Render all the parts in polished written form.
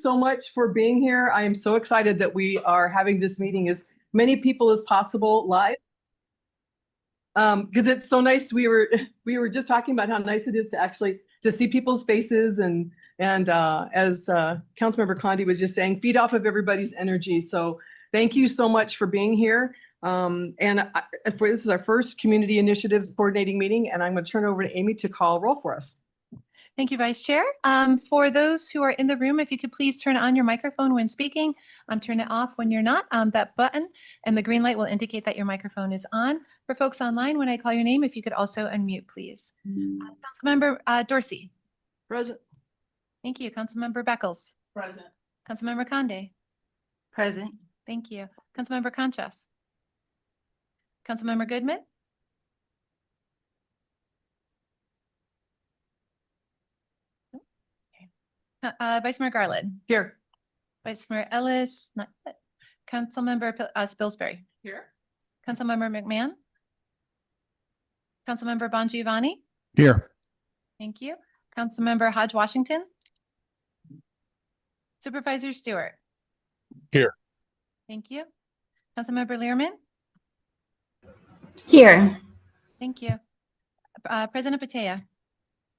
so much for being here. I am so excited that we are having this meeting as many people as possible live. Because it's so nice. We were just talking about how nice it is to actually to see people's faces and as Councilmember Condi was just saying, feed off of everybody's energy. So thank you so much for being here. This is our first community initiatives coordinating meeting, and I'm going to turn over to Amy to call roll for us. Thank you, Vice Chair. For those who are in the room, if you could please turn on your microphone when speaking, turn it off when you're not. That button and the green light will indicate that your microphone is on. For folks online, when I call your name, if you could also unmute, please. Councilmember Dorsey. Present. Thank you. Councilmember Beckles. Present. Councilmember Conde. Present. Thank you. Councilmember Conchas. Councilmember Goodman. Vice Mayor Garland. Here. Vice Mayor Ellis. Not yet. Councilmember Spilsbury. Here. Councilmember McMahon. Councilmember Bongiovanni. Here. Thank you. Councilmember Hodge Washington. Supervisor Stewart. Here. Thank you. Councilmember Learman. Here. Thank you. President Patea.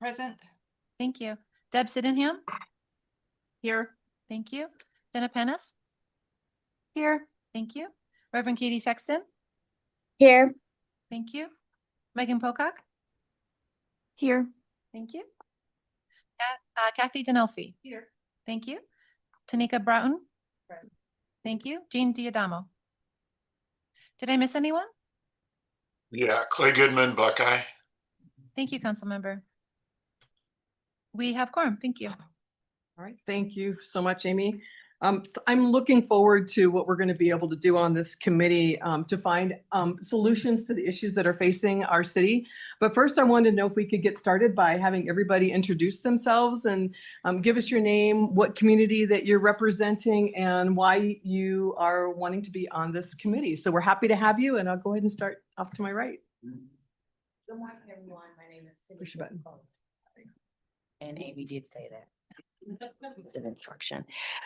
Present. Thank you. Deb Sydenham. Here. Thank you. Jenna Pennis. Here. Thank you. Reverend Katie Sexton. Here. Thank you. Megan Pocock. Here. Thank you. Kathy Denelfi. Here. Thank you. Tanika Broughton. Thank you. Jean Diadamo. Did I miss anyone? Yeah, Clay Goodman, Buckeye. Thank you, Councilmember. We have quorum. Thank you. All right. Thank you so much, Amy. So I'm looking forward to what we're going to be able to do on this committee to find solutions to the issues that are facing our city. But first, I wanted to know if we could get started by having everybody introduce themselves and give us your name, what community that you're representing, and why you are wanting to be on this committee. So we're happy to have you, and I'll go ahead and start off to my right. Good morning, everyone. My name is Push your button. And Amy did say that. It's an instruction.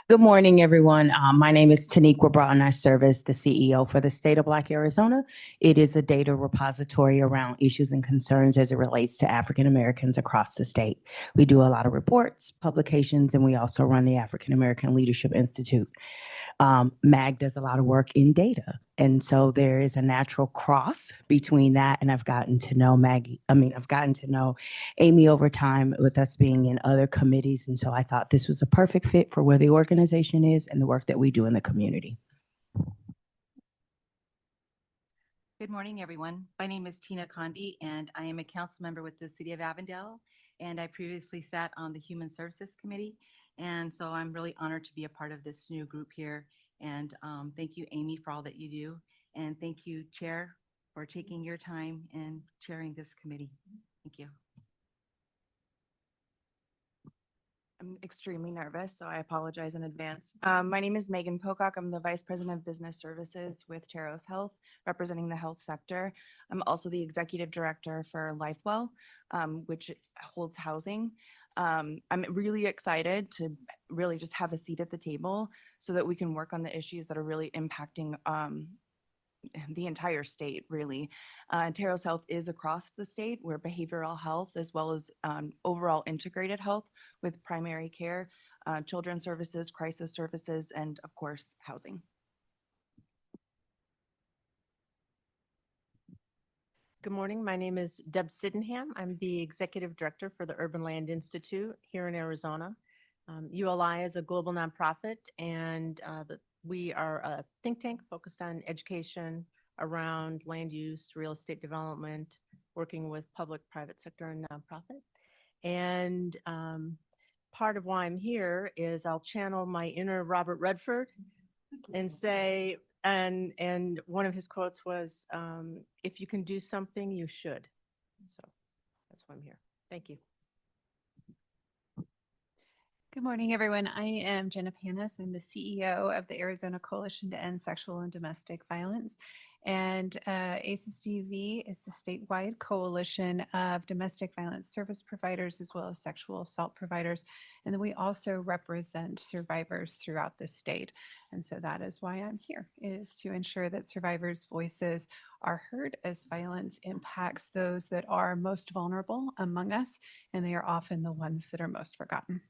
Good morning, everyone. My name is Taniqua Broughton. I serve as the CEO for the state of Black Arizona. It is a data repository around issues and concerns as it relates to African Americans across the state. We do a lot of reports, publications, and we also run the African American Leadership Institute. MAG does a lot of work in data. And so there is a natural cross between that, and I've gotten to know I've gotten to know Amy over time with us being in other committees. And so I thought this was a perfect fit for where the organization is and the work that we do in the community. Good morning, everyone. My name is Tina Condi, and I am a council member with the City of Avondale. And I previously sat on the Human Services Committee. And so I'm really honored to be a part of this new group here. And thank you, Amy, for all that you do. And thank you, Chair, for taking your time and chairing this committee. Thank you. I'm extremely nervous, so I apologize in advance. My name is Megan Pocock. I'm the Vice President of Business Services with Teros Health, representing the health sector. I'm also the Executive Director for LifeWell, which holds housing. I'm really excited to really just have a seat at the table so that we can work on the issues that are really impacting the entire state, really. Teros Health is across the state. We're behavioral health as well as overall integrated health with primary care, children's services, crisis services, and of course, housing. Good morning. My name is Deb Sydenham. I'm the Executive Director for the Urban Land Institute here in Arizona. ULI is a global nonprofit, and we are a think tank focused on education around land use, real estate development, working with public, private sector, and nonprofit. And part of why I'm here is I'll channel my inner Robert Redford and say, and one of his quotes was, if you can do something, you should. So that's why I'm here. Thank you. Good morning, everyone. I am Jenna Panis. I'm the CEO of the Arizona Coalition to End Sexual and Domestic Violence. And ACES-DV is the statewide coalition of domestic violence service providers as well as sexual assault providers. And then we also represent survivors throughout the state. And so that is why I'm here, is to ensure that survivors' voices are heard as violence impacts those that are most vulnerable among us, and they are often the ones that are most forgotten.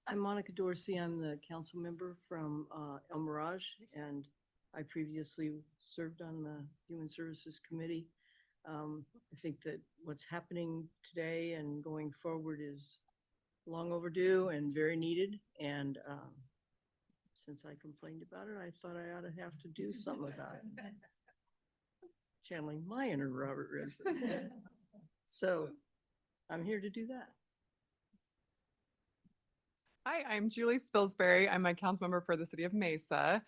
I'm Monica Dorsey. I'm the council member from El Mirage, and I previously served on the Human Services Committee. I think that what's happening today and going forward is long overdue and very needed. And since I complained about it, I thought I ought to have to do something about it. Channeling my inner Robert Redford. So I'm here to do that. Hi, I'm Julie Spilsbury. I'm a council member for the city of Mesa.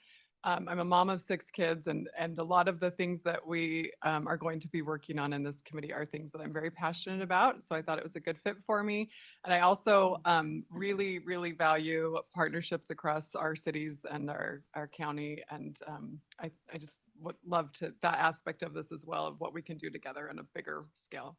I'm a mom of 6 kids, and a lot of the things that we are going to be working on in this committee are things that I'm very passionate about. So I thought it was a good fit for me. And I also really, really value partnerships across our cities and our county. And I just would love to that aspect of this as well, of what we can do together on a bigger scale.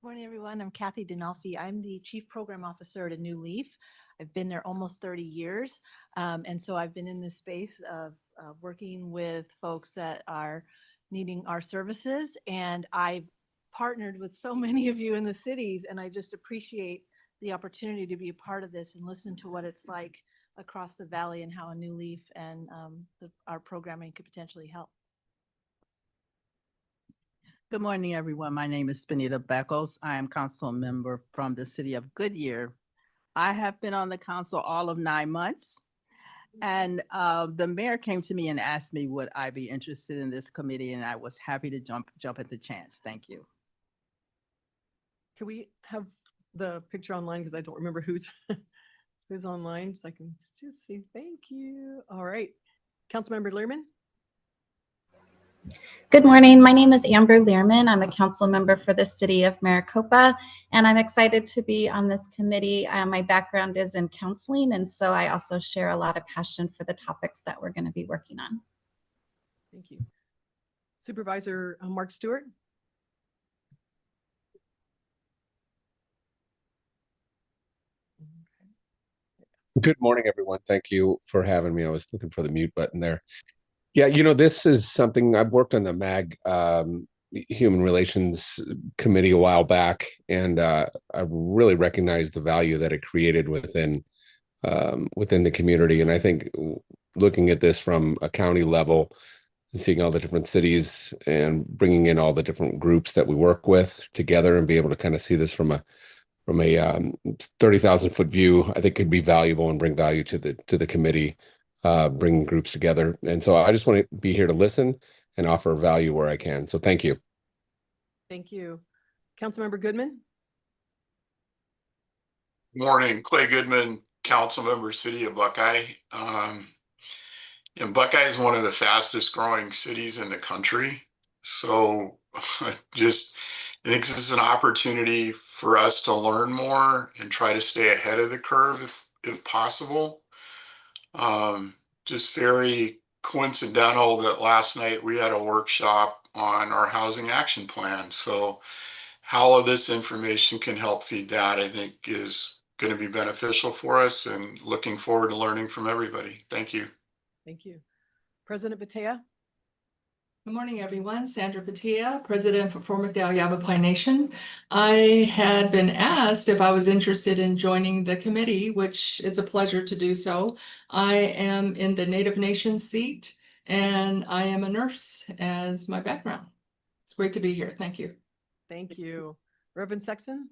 Morning, everyone. I'm Kathy Dinolfi. I'm the Chief Program Officer at A New Leaf. I've been there almost 30 years. And so I've been in this space of working with folks that are needing our services. And I've partnered with so many of you in the cities, and I just appreciate the opportunity to be a part of this and listen to what it's like across the valley and how A New Leaf and our programming could potentially help. Good morning, everyone. My name is Benita Beckles. I am council member from the city of Goodyear. I have been on the council all of 9 months. And the mayor came to me and asked me, would I be interested in this committee? And I was happy to jump at the chance. Thank you. Can we have the picture online? Because I don't remember who's online, so I can still see. Thank you. All right. Councilmember Learman. Good morning. My name is Amber Learman. I'm a council member for the city of Maricopa, and I'm excited to be on this committee. My background is in counseling, and so I also share a lot of passion for the topics that we're going to be working on. Thank you. Supervisor Mark Stewart. Good morning, everyone. Thank you for having me. I was looking for the mute button there. Yeah, you know, this is something I've worked on the MAG Human Relations Committee a while back, and I really recognized the value that it created within the community. And I think looking at this from a county level, seeing all the different cities and bringing in all the different groups that we work with together and be able to kind of see this from a 30,000-foot view, I think could be valuable and bring value to the committee. Bringing groups together. And so I just want to be here to listen and offer value where I can. So thank you. Thank you. Councilmember Goodman. Morning, Clay Goodman, council member, city of Buckeye. And Buckeye is one of the fastest growing cities in the country. So I think this is an opportunity for us to learn more and try to stay ahead of the curve if possible. Just very coincidental that last night we had a workshop on our housing action plan. So how all of this information can help feed that, I think, is going to be beneficial for us, and looking forward to learning from everybody. Thank you. Thank you. President Batea. Good morning, everyone. Sandra Batea, President for Formacdale Yavapai Nation. I had been asked if I was interested in joining the committee, which it's a pleasure to do so. I am in the Native Nations seat, and I am a nurse as my background. It's great to be here. Thank you. Thank you. Reverend Sexton.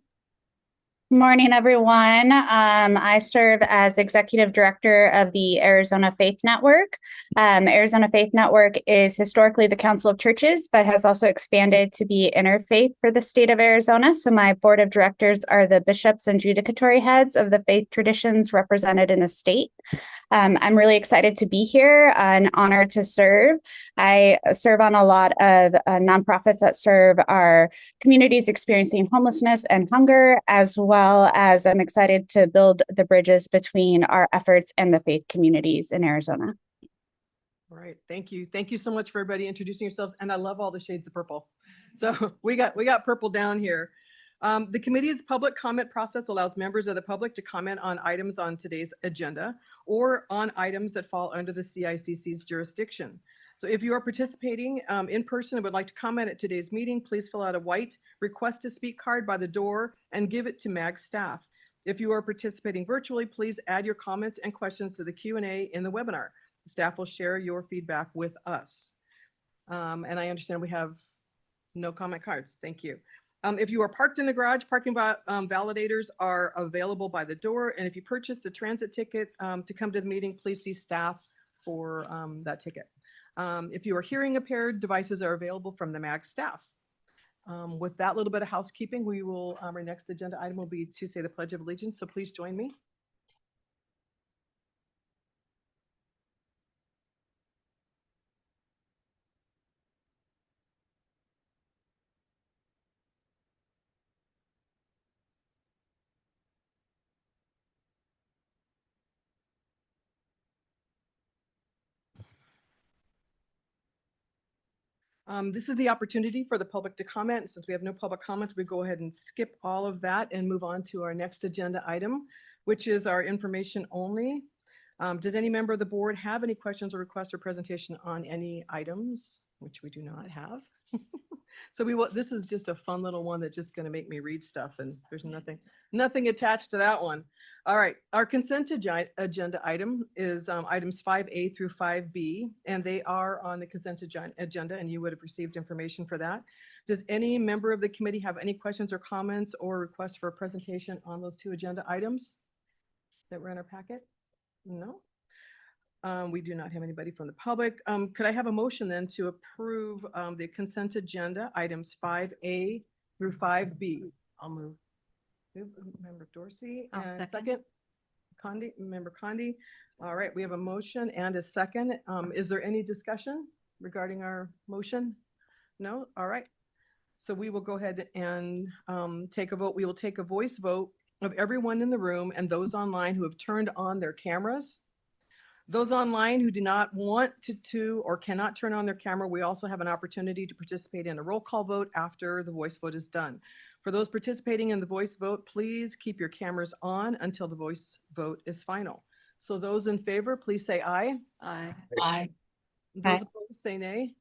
Morning, everyone. I serve as Executive Director of the Arizona Faith Network. Arizona Faith Network is historically the Council of Churches, but has also expanded to be interfaith for the state of Arizona. So my board of directors are the bishops and judicatory heads of the faith traditions represented in the state. I'm really excited to be here and honored to serve. I serve on a lot of nonprofits that serve our communities experiencing homelessness and hunger, as well as I'm excited to build the bridges between our efforts and the faith communities in Arizona. All right, thank you. Thank you so much for everybody introducing yourselves, and I love all the shades of purple. So we got purple down here. The committee's public comment process allows members of the public to comment on items on today's agenda or on items that fall under the CICC's jurisdiction. So if you are participating in person and would like to comment at today's meeting, please fill out a white request to speak card by the door and give it to MAG staff. If you are participating virtually, please add your comments and questions to the Q&A in the webinar. Staff will share your feedback with us. And I understand we have no comment cards. Thank you. If you are parked in the garage, parking validators are available by the door. And if you purchased a transit ticket to come to the meeting, please see staff for that ticket. If you are hearing impaired, devices are available from the MAG staff. With that little bit of housekeeping, we will, our next agenda item will be to say the Pledge of Allegiance. So please join me. This is the opportunity for the public to comment. Since we have no public comments, we go ahead and skip all of that and move on to our next agenda item, which is our information only. Does any member of the board have any questions or requests or presentation on any items, which we do not have? So this is just a fun little one that's just going to make me read stuff, and there's nothing attached to that one. All right, our consent agenda item is items 5A through 5B, and they are on the consent agenda, and you would have received information for that. Does any member of the committee have any questions or comments or requests for a presentation on those two agenda items that were in our packet? No. We do not have anybody from the public. Could I have a motion then to approve the consent agenda items 5A through 5B? I'll move. Member Dorsey and second. Condi, Member Condi. All right, we have a motion and a second. Is there any discussion regarding our motion? No? All right. So we will go ahead and take a vote. We will take a voice vote of everyone in the room and those online who have turned on their cameras. Those online who do not want to or cannot turn on their camera, we also have an opportunity to participate in a roll call vote after the voice vote is done. For those participating in the voice vote, please keep your cameras on until the voice vote is final. So those in favor, please say aye. Aye. Aye. Those opposed, say nay.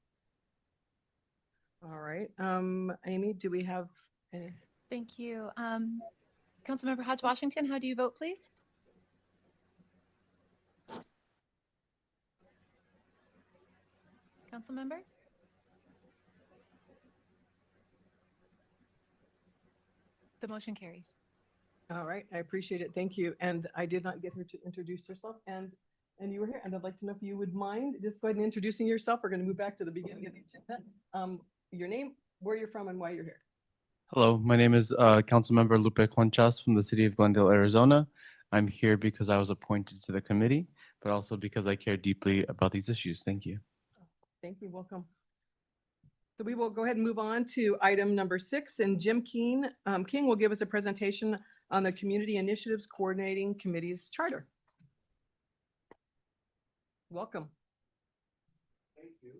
All right. Amy, do we have any? Thank you. Councilmember Hodge Washington, how do you vote, please? Councilmember? The motion carries. All right, I appreciate it. Thank you. And I did not get her to introduce herself, and you were here, and I'd like to know if you would mind just go ahead and introducing yourself. We're going to move back to the beginning of the agenda. Your name, where you're from, and why you're here. Hello, my name is Councilmember Lupe Conchas from the city of Glendale, Arizona. I'm here because I was appointed to the committee, but also because I care deeply about these issues. Thank you. Thank you. Welcome. So we will go ahead and move on to item number 6, and Jim King will give us a presentation on the Community Initiatives Coordinating Committee's charter. Welcome. Thank you.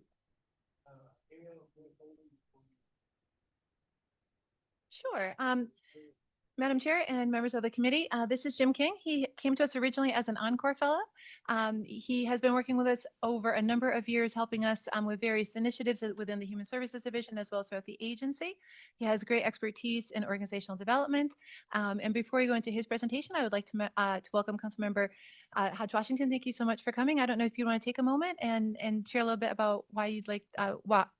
Sure. Madam Chair and members of the committee, this is Jim King. He came to us originally as an Encore Fellow. He has been working with us over a number of years, helping us with various initiatives within the Human Services Division as well as throughout the agency. He has great expertise in organizational development. And before we go into his presentation, I would like to welcome Councilmember Hodge Washington. Thank you so much for coming. I don't know if you want to take a moment and share a little bit about why you'd like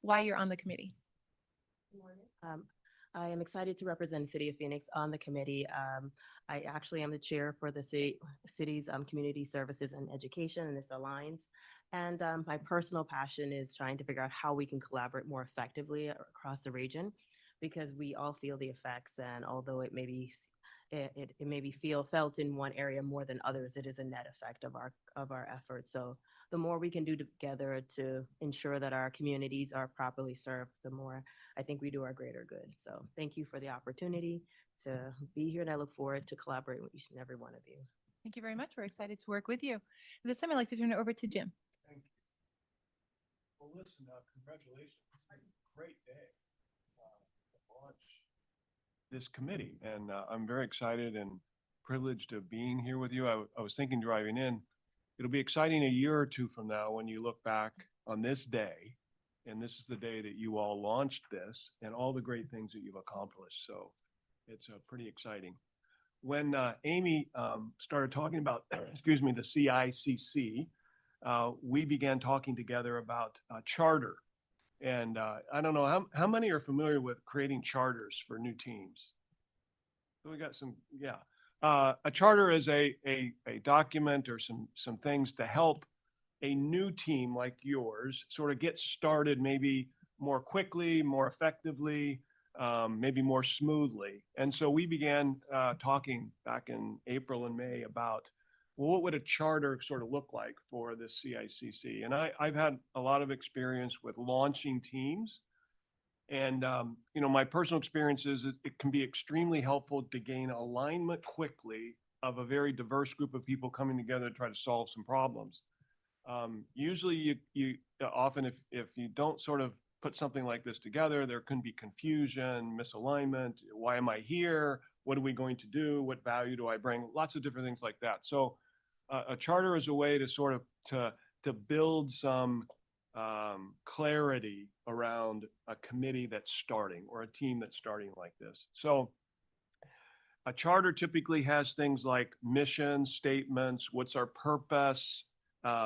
why you're on the committee. I am excited to represent the City of Phoenix on the committee. I actually am the chair for the city's community services and education, and this aligns. And my personal passion is trying to figure out how we can collaborate more effectively across the region, because we all feel the effects. And although it may be felt in one area more than others, it is a net effect of our efforts. So the more we can do together to ensure that our communities are properly served, the more I think we do our greater good. So thank you for the opportunity to be here, and I look forward to collaborate with each and every one of you. Thank you very much. We're excited to work with you. This time I'd like to turn it over to Jim. Well, listen, congratulations. It's a great day to launch this committee, and I'm very excited and privileged of being here with you. I was thinking driving in, it'll be exciting a year or two from now when you look back on this day, and this is the day that you all launched this and all the great things that you've accomplished. So it's pretty exciting. When Amy started talking about, excuse me, the CICC, we began talking together about charter. And I don't know, how many are familiar with creating charters for new teams? So we got some, yeah. A charter is a document or some things to help a new team like yours sort of get started maybe more quickly, more effectively, maybe more smoothly. And so we began talking back in April and May about, well, what would a charter sort of look like for the CICC? And I've had a lot of experience with launching teams. And, you know, my personal experience is it can be extremely helpful to gain alignment quickly of a very diverse group of people coming together to try to solve some problems. Usually you often, if you don't sort of put something like this together, there can be confusion, misalignment. Why am I here? What are we going to do? What value do I bring? Lots of different things like that. So a charter is a way to sort of to build some clarity around a committee that's starting or a team that's starting like this. So a charter typically has things like mission statements, what's our purpose,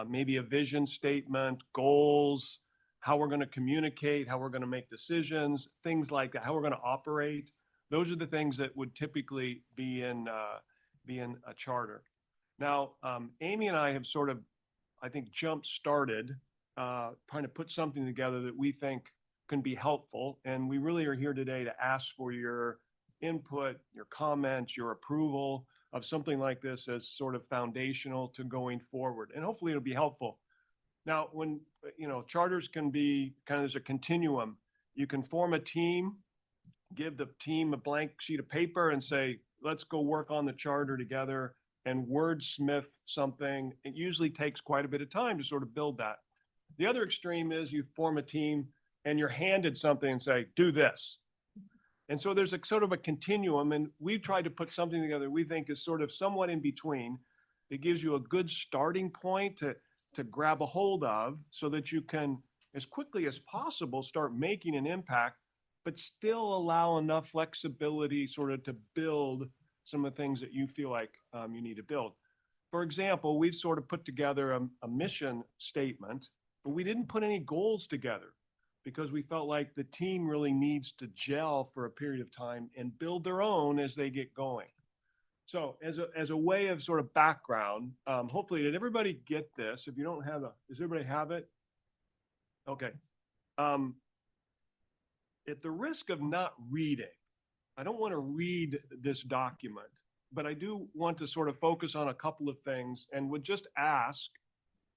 maybe a vision statement, goals, how we're going to communicate, how we're going to make decisions, things like that, how we're going to operate. Those are the things that would typically be in a charter. Now, Amy and I have sort of, I think, jump-started trying to put something together that we think can be helpful. And we really are here today to ask for your input, your comments, your approval of something like this as sort of foundational to going forward. And hopefully it'll be helpful. Now, when, you know, charters can be kind of, there's a continuum. You can form a team, give the team a blank sheet of paper and say, let's go work on the charter together and wordsmith something. It usually takes quite a bit of time to sort of build that. The other extreme is you form a team and you're handed something and say, do this. And so there's a sort of a continuum, and we've tried to put something together we think is sort of somewhat in between. It gives you a good starting point to grab a hold of so that you can, as quickly as possible, start making an impact, but still allow enough flexibility sort of to build some of the things that you feel like you need to build. For example, we've sort of put together a mission statement, but we didn't put any goals together because we felt like the team really needs to gel for a period of time and build their own as they get going. So as a way of sort of background, hopefully, did everybody get this? If you don't have does everybody have it? Okay. At the risk of not reading, I don't want to read this document, but I do want to sort of focus on a couple of things and would just ask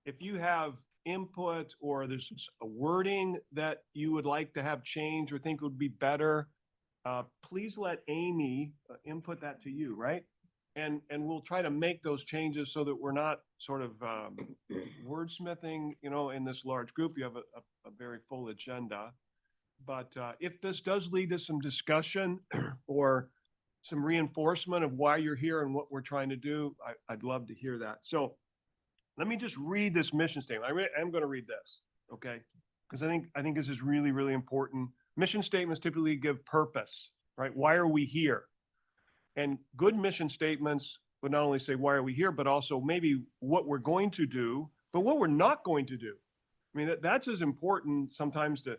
if you have input or there's a wording that you would like to have changed or think would be better, please let Amy input that to you, right? And we'll try to make those changes so that we're not sort of wordsmithing, you know, in this large group. You have a very full agenda. But if this does lead to some discussion or some reinforcement of why you're here and what we're trying to do, I'd love to hear that. So let me just read this mission statement. I'm going to read this, okay? Because I think this is really, really important. Mission statements typically give purpose, right? Why are we here? And good mission statements would not only say, why are we here, but also maybe what we're going to do, but what we're not going to do. I mean, that's as important sometimes to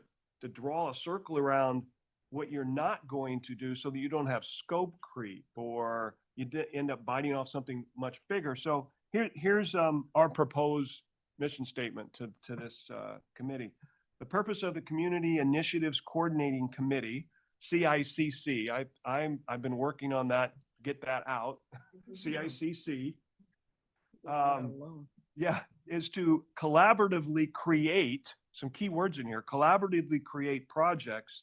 draw a circle around what you're not going to do so that you don't have scope creep or you end up biting off something much bigger. So here's our proposed mission statement to this committee. The purpose of the Community Initiatives Coordinating Committee, CICC, I've been working on that, get that out, CICC, yeah, is to collaboratively create, some key words in here, collaboratively create projects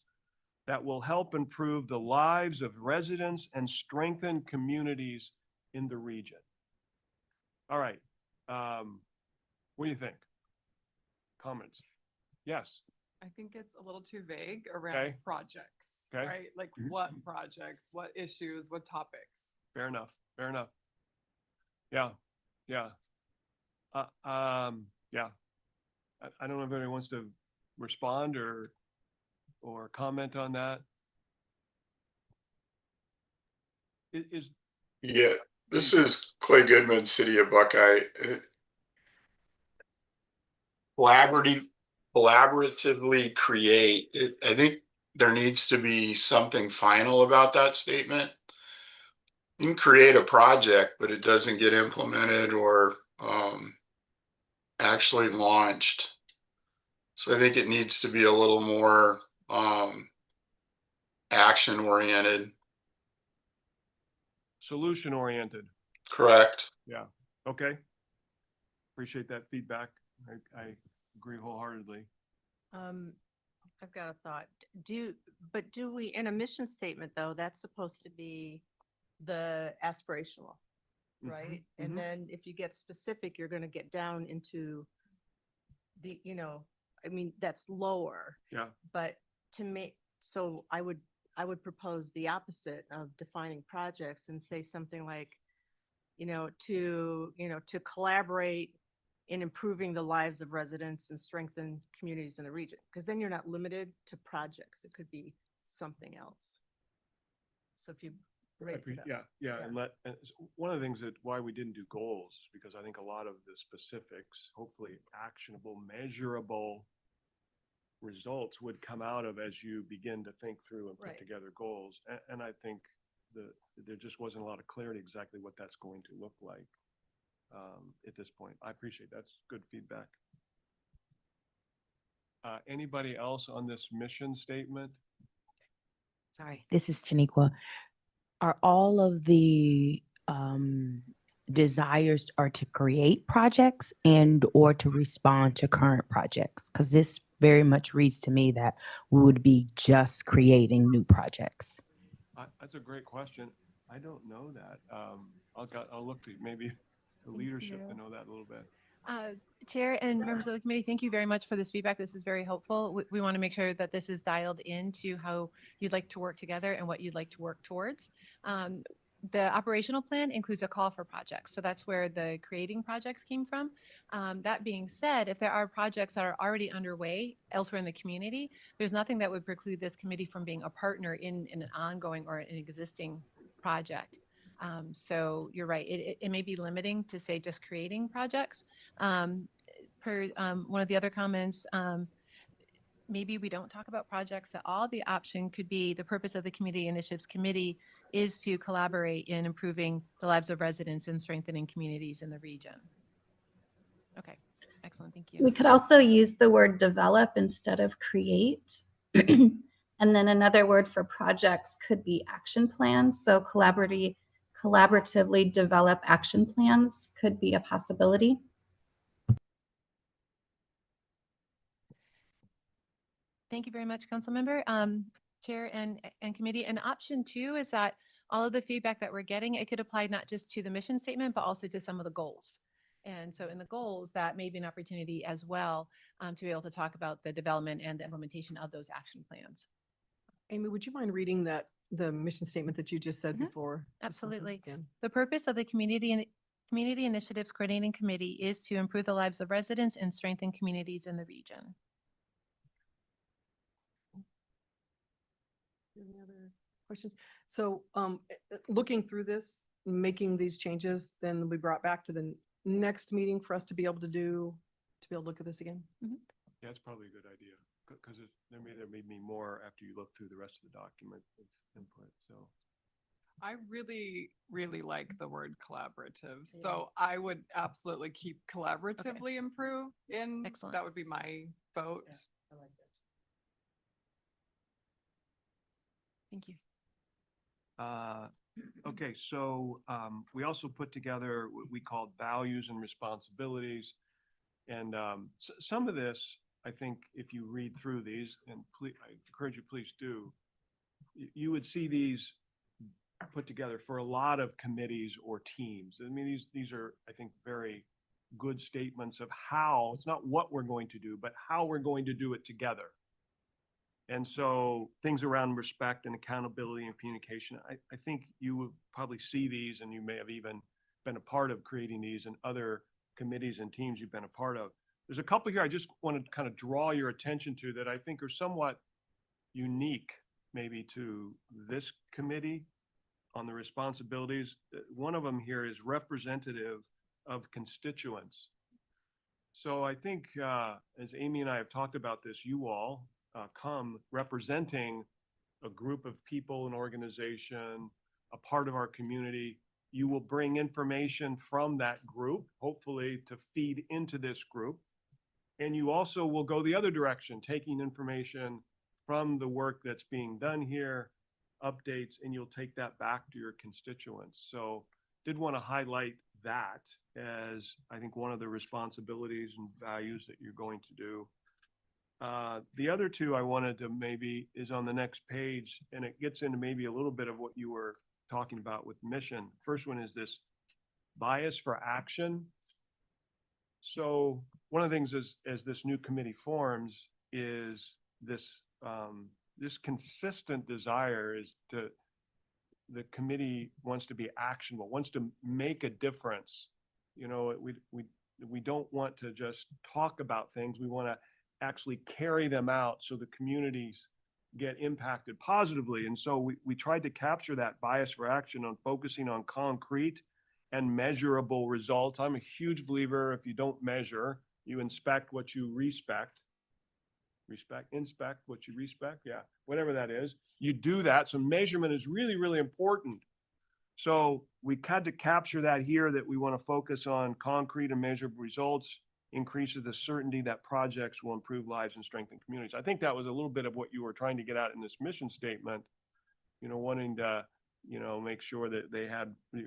that will help improve the lives of residents and strengthen communities in the region. All right, what do you think? Comments? Yes. I think it's a little too vague around Okay. projects, Okay. right? Like Mhm. what projects, what issues, what topics? Fair enough. Fair enough. Yeah. Yeah. Yeah. I don't know if anyone wants to respond or comment on that. Is Yeah, this is Clay Goodman, City of Buckeye. Collaborative, collaboratively create, I think there needs to be something final about that statement. You can create a project, but it doesn't get implemented or actually launched. So I think it needs to be a little more action oriented. solution oriented. Correct. Yeah. Okay. Appreciate that feedback. I agree wholeheartedly. I've got a thought. Do we, in a mission statement though, that's supposed to be the aspirational, right? Mhm. And then if you get specific, you're going to get down into the, I mean, that's lower. Yeah. But to me, so I would propose the opposite of defining projects and say something like, to collaborate in improving the lives of residents and strengthen communities in the region. Because then you're not limited to projects. It could be something else. So if you raise it up. Yeah. And one of the things that why we didn't do goals is because I think a lot of the specifics, hopefully actionable, measurable results would come out of as you begin to think through and put Right. together goals. And I think there just wasn't a lot of clarity exactly what that's going to look like at this point. I appreciate that's good feedback. Anybody else on this mission statement? Sorry, this is Taniqua. Are all of the desires are to create projects and or to respond to current projects? Because this very much reads to me that we would be just creating new projects. That's a great question. I don't know that. I'll look to maybe the leadership to know that a little bit. Chair and members of the committee, thank you very much for this feedback. This is very helpful. We want to make sure that this is dialed into how you'd like to work together and what you'd like to work towards. The operational plan includes a call for projects. So that's where the creating projects came from. That being said, if there are projects that are already underway elsewhere in the community, there's nothing that would preclude this committee from being a partner in an ongoing or an existing project. So you're right. It may be limiting to say just creating projects. Per one of the other comments, maybe we don't talk about projects at all. The option could be the purpose of the Community Initiatives Committee is to collaborate in improving the lives of residents and strengthening communities in the region. Okay, excellent. Thank you. We could also use the word develop instead of create. And then another word for projects could be action plans. So collaboratively develop action plans could be a possibility. Thank you very much, Councilmember, Chair and committee. And option 2 is that all of the feedback that we're getting, it could apply not just to the mission statement, but also to some of the goals. And so in the goals, that may be an opportunity as well to be able to talk about the development and the implementation of those action plans. Amy, would you mind reading the mission statement that you just said before? Absolutely. Again. The purpose of the Community Initiatives Coordinating Committee is to improve the lives of residents and strengthen communities in the region. Any other questions? So looking through this, making these changes, then they'll be brought back to the next meeting for us to be able to look at this again. Yeah, that's probably a good idea because there may be more after you look through the rest of the document with input. So I really, really like the word collaborative. So I would absolutely keep collaboratively improve in. Excellent. That would be my vote. Yeah, I like that. Thank you. Okay, so we also put together what we called values and responsibilities. And some of this, I think, if you read through these, and please, I encourage you, please do, you would see these put together for a lot of committees or teams. I mean, these are, I think, very good statements of how, it's not what we're going to do, but how we're going to do it together. And so things around respect and accountability and communication, I think you would probably see these, and you may have even been a part of creating these in other committees and teams you've been a part of. There's a couple here I just want to kind of draw your attention to that I think are somewhat unique maybe to this committee on the responsibilities. One of them here is representative of constituents. So I think as Amy and I have talked about this, you all come representing a group of people, an organization, a part of our community. You will bring information from that group, hopefully to feed into this group. And you also will go the other direction, taking information from the work that's being done here, updates, and you'll take that back to your constituents. So did want to highlight that as I think one of the responsibilities and values that you're going to do. The other two I wanted to maybe is on the next page, and it gets into maybe a little bit of what you were talking about with mission. First one is this bias for action. So one of the things as this new committee forms is this this consistent desire is the committee wants to be actionable, wants to make a difference. You know, we don't want to just talk about things. We want to actually carry them out so the communities get impacted positively. And so we tried to capture that bias for action on focusing on concrete and measurable results. I'm a huge believer, if you don't measure, you inspect what you respect. Inspect what you respect. Yeah, whatever that is. You do that. So measurement is really, really important. So we had to capture that here, that we want to focus on concrete and measurable results, increases the certainty that projects will improve lives and strengthen communities. I think that was a little bit of what you were trying to get at in this mission statement, you know, wanting to, you know, make sure that they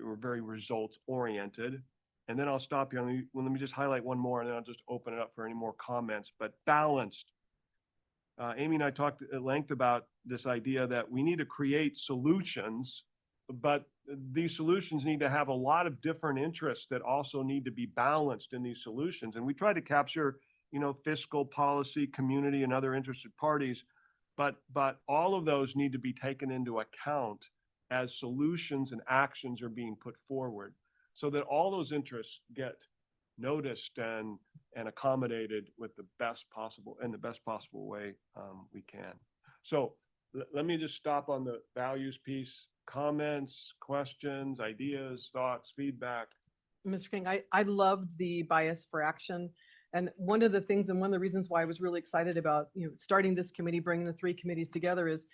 were very results oriented. And then I'll stop here. Let me just highlight one more, and then I'll just open it up for any more comments. But balanced. Amy and I talked at length about this idea that we need to create solutions, but these solutions need to have a lot of different interests that also need to be balanced in these solutions. And we try to capture, you know, fiscal, policy, community, and other interested parties, but all of those need to be taken into account as solutions and actions are being put forward, so that all those interests get noticed and accommodated with the best possible way we can. So let me just stop on the values piece. Comments, questions, ideas, thoughts, feedback. Mr. King, I loved the bias for action. And one of the things and one of the reasons why I was really excited about, you know, starting this committee, bringing the three committees together is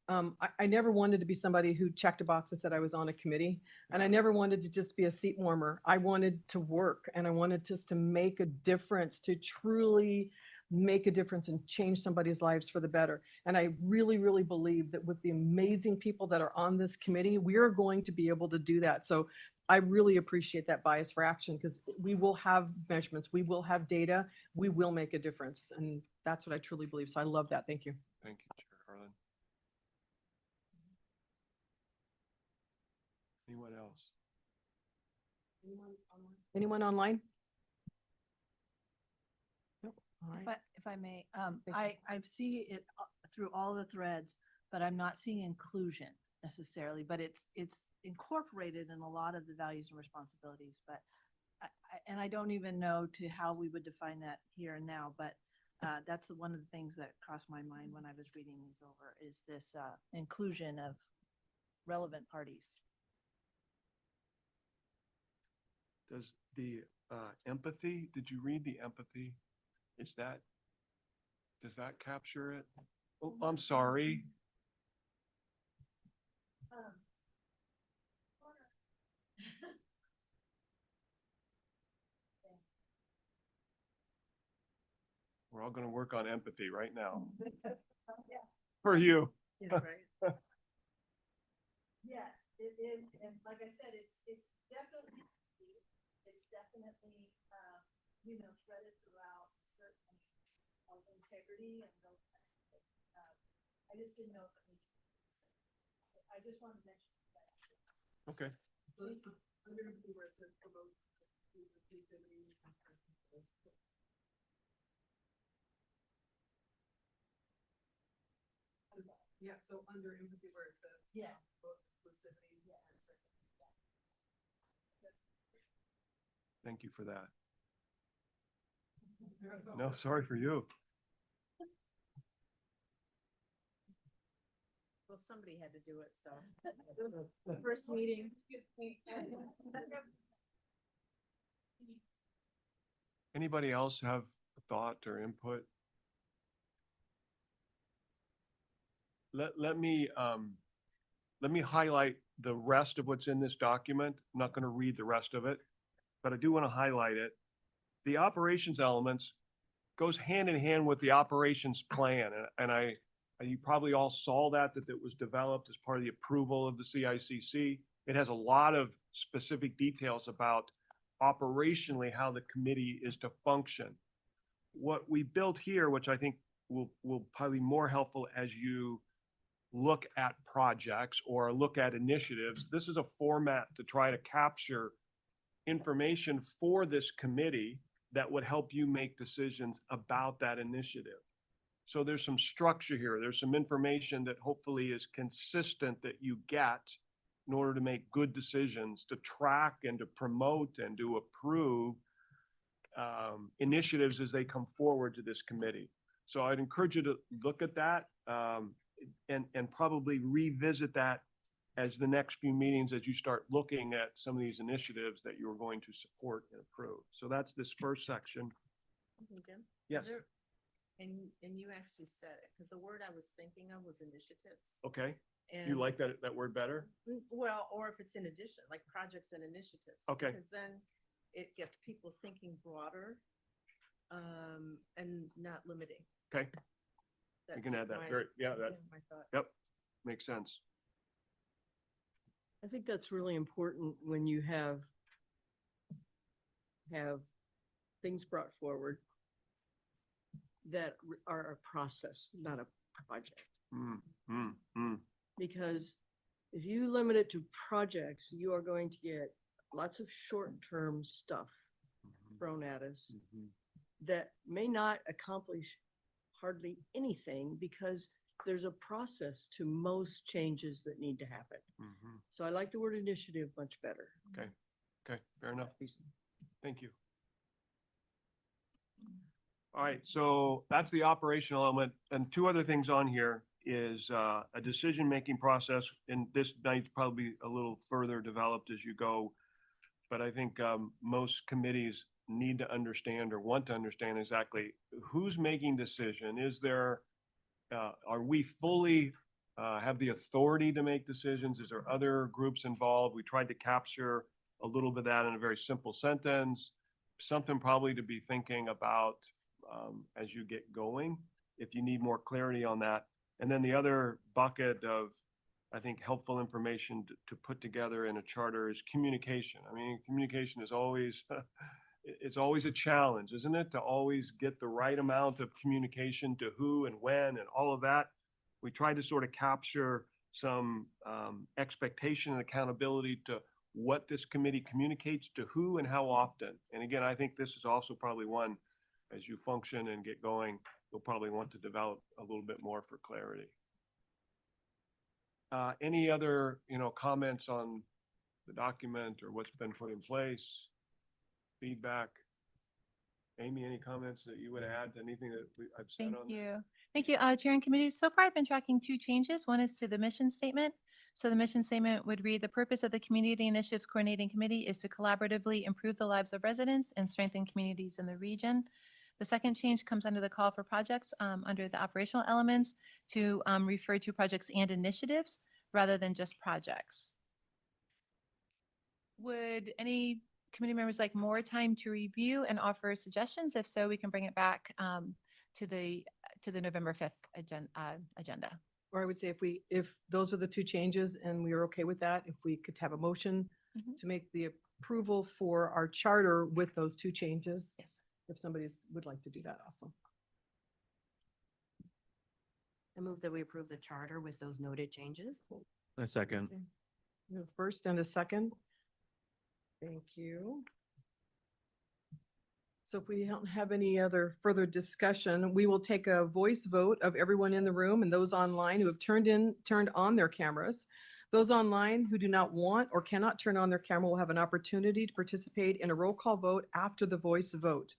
I never wanted to be somebody who checked a box and said I was on a committee. And I never wanted to just be a seat warmer. I wanted to work, and I wanted just to make a difference, to truly make a difference and change somebody's lives for the better. And I really, really believe that with the amazing people that are on this committee, we are going to be able to do that. So I really appreciate that bias for action, because we will have measurements, we will have data, we will make a difference. And that's what I truly believe. So I love that. Thank you. Thank you, Chair Harlan. Anyone else? Anyone online? Nope. All right. If I may, I see it through all the threads, but I'm not seeing inclusion necessarily, but it's incorporated in a lot of the values and responsibilities. But and I don't even know to how we would define that here and now, but that's one of the things that crossed my mind when I was reading these over, is this inclusion of relevant parties. Does the empathy, did you read the empathy? Does that capture it? Oh, I'm sorry. We're all going to work on empathy right now. For you. Yeah, right. Yes, it is. And like I said, it's definitely, you know, threaded throughout certain integrity and those kind of things. I just didn't know if I just wanted to mention that. Okay. So I'm going to be where it says promote inclusivity. Yeah, so under empathy where it says. Yeah. Inclusivity. Thank you for that. No, sorry for you. Well, somebody had to do it, so. First meeting. Anybody else have a thought or input? Let me highlight the rest of what's in this document. I'm not going to read the rest of it, but I do want to highlight it. The operations elements goes hand in hand with the operations plan. And you probably all saw that it was developed as part of the approval of the CICC. It has a lot of specific details about operationally how the committee is to function. What we built here, which I think will probably be more helpful as you look at projects or look at initiatives, this is a format to try to capture information for this committee that would help you make decisions about that initiative. So there's some structure here. There's some information that hopefully is consistent that you get in order to make good decisions, to track and to promote and to approve initiatives as they come forward to this committee. So I'd encourage you to look at that and probably revisit that as the next few meetings, as you start looking at some of these initiatives that you're going to support and approve. So that's this first section. Jim? Yes. And you actually said it, because the word I was thinking of was initiatives. Okay. You And- like that word better? Well, or if it's in addition, like projects and initiatives. Okay. Because then it gets people thinking broader, and not limiting. Okay. That's You can add that. my- That's, my thought. yep, makes sense. I think that's really important when you have things brought forward that are a process, not a project. Because if you limit it to projects, you are going to get lots of short-term stuff thrown at us that may not accomplish hardly anything because there's a process to most changes that need to happen. So I like the word initiative much better. Okay. Okay. Fair enough. Thank you. All right. So that's the operational element. And two other things on here is a decision-making process. And this night's probably a little further developed as you go. But I think most committees need to understand or want to understand exactly who's making decision. Is there, are we fully have the authority to make decisions? Is there other groups involved? We tried to capture a little bit of that in a very simple sentence, something probably to be thinking about as you get going, if you need more clarity on that. And then the other bucket of, I think, helpful information to put together in a charter is communication. I mean, communication is always, it's always a challenge, isn't it? To always get the right amount of communication to who and when and all of that. We try to sort of capture some expectation and accountability to what this committee communicates to who and how often. And again, I think this is also probably one, as you function and get going, you'll probably want to develop a little bit more for clarity. Any other, comments on the document or what's been put in place? Feedback? Amy, any comments that you would add to anything that I've said Thank on? you. Thank you, Chair and Committee. So far, I've been tracking two changes. One is to the mission statement. So the mission statement would read, the purpose of the Community Initiatives Coordinating Committee is to collaboratively improve the lives of residents and strengthen communities in the region. The second change comes under the call for projects under the operational elements to refer to projects and initiatives rather than just projects. Would any committee members like more time to review and offer suggestions? If so, we can bring it back to the November 5th agenda. Or I would say if those are the two changes and we are okay with that, if we could have a motion to make the approval for our charter with those two changes. Yes. If somebody would like to do that also. I move that we approve the charter with those noted changes. A second. We have a first and a second. Thank you. So if we don't have any other further discussion, we will take a voice vote of everyone in the room and those online who have turned on their cameras. Those online who do not want or cannot turn on their camera will have an opportunity to participate in a roll call vote after the voice vote.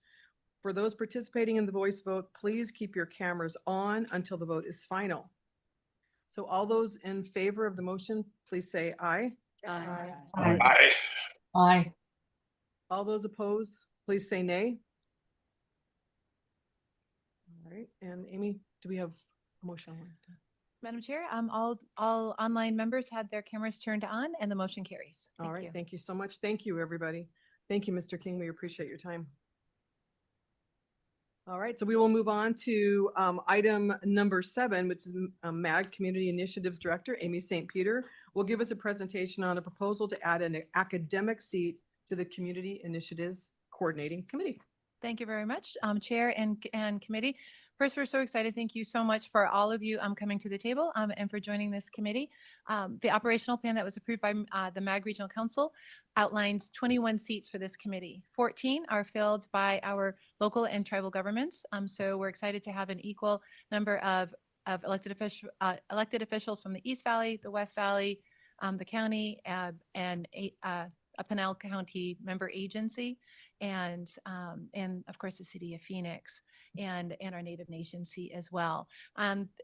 For those participating in the voice vote, please keep your cameras on until the vote is final. So all those in favor of the motion, please say aye. Aye. Aye. Aye. All those opposed, please say nay. All right, and Amy, do we have a motion? Madam Chair, all online members had their cameras turned on and the motion carries. All Thank right, you. thank you so much. Thank you, everybody. Thank you, Mr. King. We appreciate your time. All right, so we will move on to item number 7, which is MAG Community Initiatives Director, Amy St. Peter, will give us a presentation on a proposal to add an academic seat to the Community Initiatives Coordinating Committee. Thank you very much, Chair and committee. First, we're so excited. Thank you so much for all of you coming to the table and for joining this committee. The operational plan that was approved by the MAG Regional Council outlines 21 seats for this committee. 14 are filled by our local and tribal governments. So we're excited to have an equal number of elected officials from the East Valley, the West Valley, the county, and a Pinal County member agency, and of course the city of Phoenix and our Native Nation seat as well.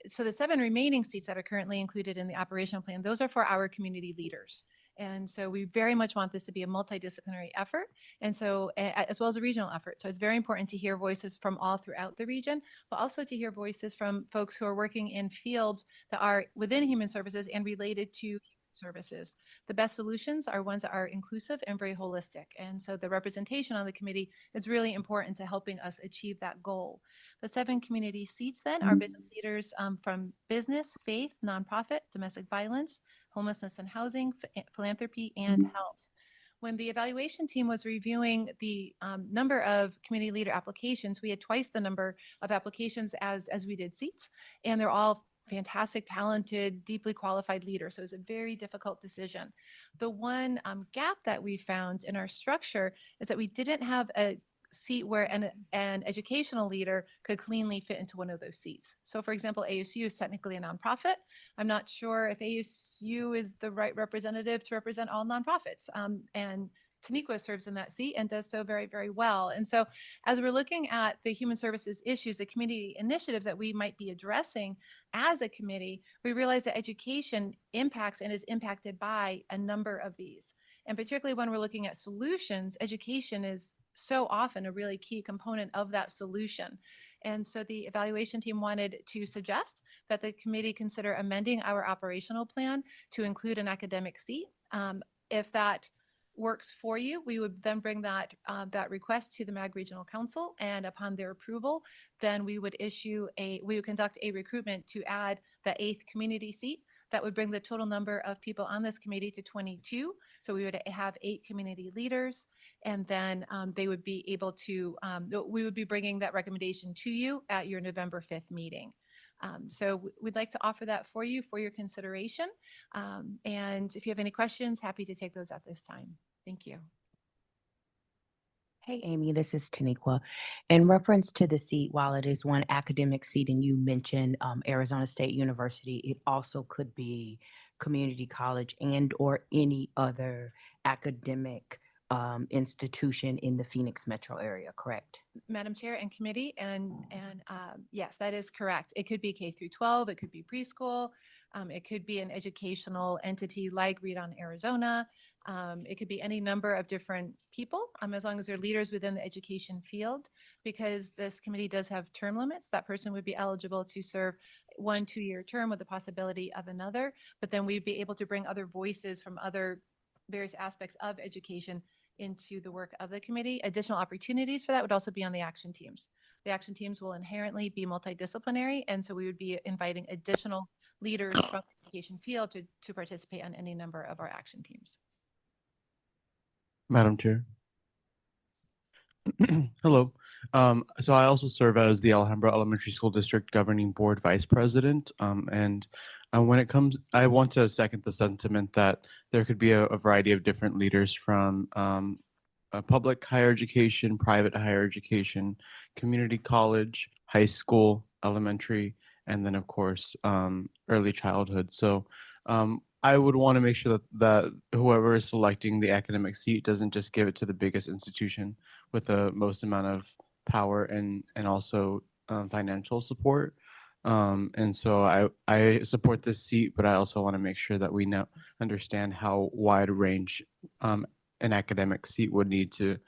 So the 7 remaining seats that are currently included in the operational plan, those are for our community leaders. And so we very much want this to be a multidisciplinary effort, and so as well as a regional effort. So it's very important to hear voices from all throughout the region, but also to hear voices from folks who are working in fields that are within human services and related to services. The best solutions are ones that are inclusive and very holistic. And so the representation on the committee is really important to helping us achieve that goal. The 7 community seats then are business leaders from business, faith, nonprofit, domestic violence, homelessness and housing, philanthropy, and health. When the evaluation team was reviewing the number of community leader applications, we had twice the number of applications as we did seats, and they're all fantastic, talented, deeply qualified leaders. So it was a very difficult decision. The one gap that we found in our structure is that we didn't have a seat where an educational leader could cleanly fit into one of those seats. So for example, ASU is technically a nonprofit. I'm not sure if ASU is the right representative to represent all nonprofits. And Taniqua serves in that seat and does so very, very well. And so as we're looking at the human services issues, the community initiatives that we might be addressing as a committee, we realize that education impacts and is impacted by a number of these. And particularly when we're looking at solutions, education is so often a really key component of that solution. And so the evaluation team wanted to suggest that the committee consider amending our operational plan to include an academic seat. If that works for you, we would then bring that request to the MAG Regional Council, and upon their approval, then we would conduct a recruitment to add the 8th community seat. That would bring the total number of people on this committee to 22. So we would have 8 community leaders, and then they would be able to, we would be bringing that recommendation to you at your November 5th meeting. So we'd like to offer that for you for your consideration. And if you have any questions, happy to take those at this time. Thank you. Hey, Amy, this is Taniqua. In reference to the seat, while it is one academic seat and you mentioned Arizona State University, it also could be community college and or any other academic institution in the Phoenix metro area, correct? Madam Chair and committee, and yes, that is correct. It could be K through 12, it could be preschool, it could be an educational entity like Read On Arizona. It could be any number of different people, as long as they're leaders within the education field. Because this committee does have term limits, that person would be eligible to serve 1 2-year term with the possibility of another. But then we'd be able to bring other voices from other various aspects of education into the work of the committee. Additional opportunities for that would also be on the action teams. The action teams will inherently be multidisciplinary, and so we would be inviting additional leaders from the education field to participate on any number of our action teams. Madam Chair. Hello. So I also serve as the Alhambra Elementary School District Governing Board Vice President. And when it comes, I want to second the sentiment that there could be a variety of different leaders from public higher education, private higher education, community college, high school, elementary, and then of course early childhood. So I would want to make sure that whoever is selecting the academic seat doesn't just give it to the biggest institution with the most amount of power and also financial support. And so I support this seat, but I also want to make sure that we now understand how wide range an academic seat would need to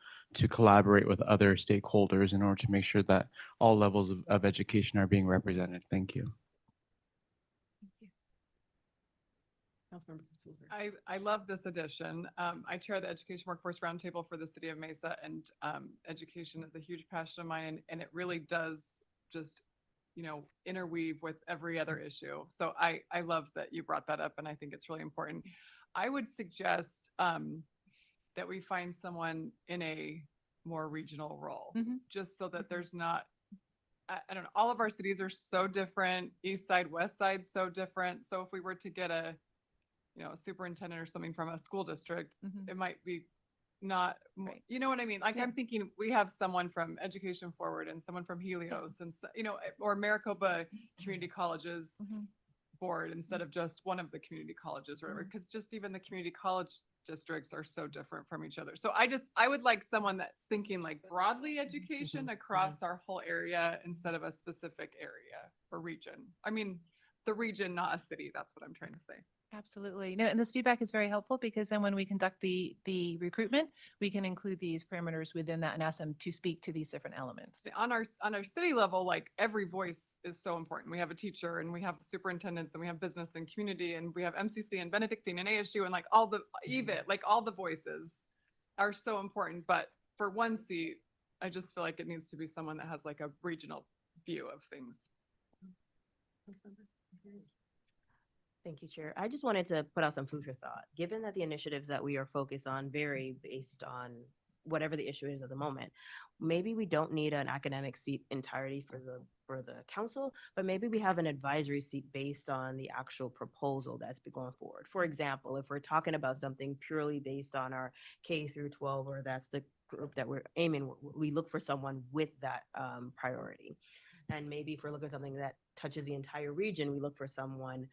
collaborate with other stakeholders in order to make sure that all levels of education are being represented. Thank you. I love this addition. I chair the Education Workforce Roundtable for the City of Mesa, and education is a huge passion of mine, and it really does just, you know, interweave with every other issue. So I love that you brought that up, and I think it's really important. I would suggest that we find someone in a more regional role, just so that there's not, I don't know, all of our cities are so different, east side, west side, so different. So if we were to get a, you know, a superintendent or something from a school district, it might be not, you know what I mean? Like I'm thinking we have someone from Education Forward and someone from Helios and, you know, or Maricopa Community Colleges board instead of just one of the community colleges or whatever, because just even the community college districts are so different from each other. So I would like someone that's thinking like broadly education across our whole area instead of a specific area or region. I mean, the region, not a city. That's what I'm trying to say. Absolutely. No, and this feedback is very helpful because then when we conduct the recruitment, we can include these parameters within that and ask them to speak to these different elements. On our city level, like every voice is so important. We have a teacher and we have superintendents and we have business and community and we have MCC and Benedictine and ASU and like all the EVIT, like all the voices are so important. But for one seat, I just feel like it needs to be someone that has like a regional view of things. Thank you, Chair. I just wanted to put out some food for thought. Given that the initiatives that we are focused on vary based on whatever the issue is at the moment, maybe we don't need an academic seat entirely for the council, but maybe we have an advisory seat based on the actual proposal that's been going forward. For example, if we're talking about something purely based on our K through 12, or that's the group that we're aiming, we look for someone with that priority. And maybe if we're looking at something that touches the entire region, we look for someone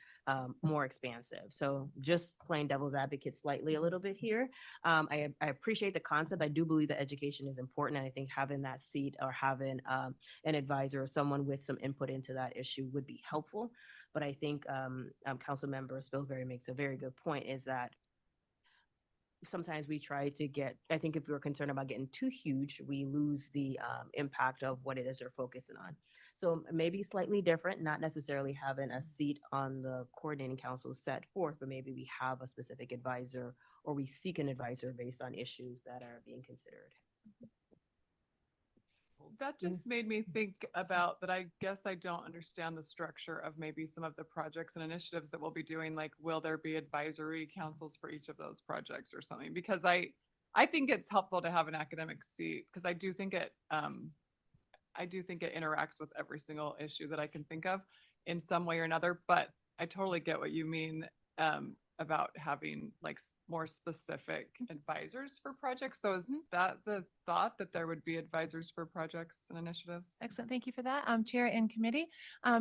more expansive. So just playing devil's advocate slightly a little bit here. I appreciate the concept. I do believe that education is important. And I think having that seat or having an advisor or someone with some input into that issue would be helpful. But I think Councilmember Spilsbury makes a very good point, is that sometimes we try to get, I think if we're concerned about getting too huge, we lose the impact of what it is they're focusing on. So maybe slightly different, not necessarily having a seat on the coordinating council set forth, but maybe we have a specific advisor or we seek an advisor based on issues that are being considered. That just made me think about that. I guess I don't understand the structure of maybe some of the projects and initiatives that we'll be doing. Like, will there be advisory councils for each of those projects or something? Because I think it's helpful to have an academic seat, because I do think it interacts with every single issue that I can think of in some way or another. But I totally get what you mean about having like more specific advisors for projects. So is that the thought, that there would be advisors for projects and initiatives? Excellent. Thank you for that, Chair and committee.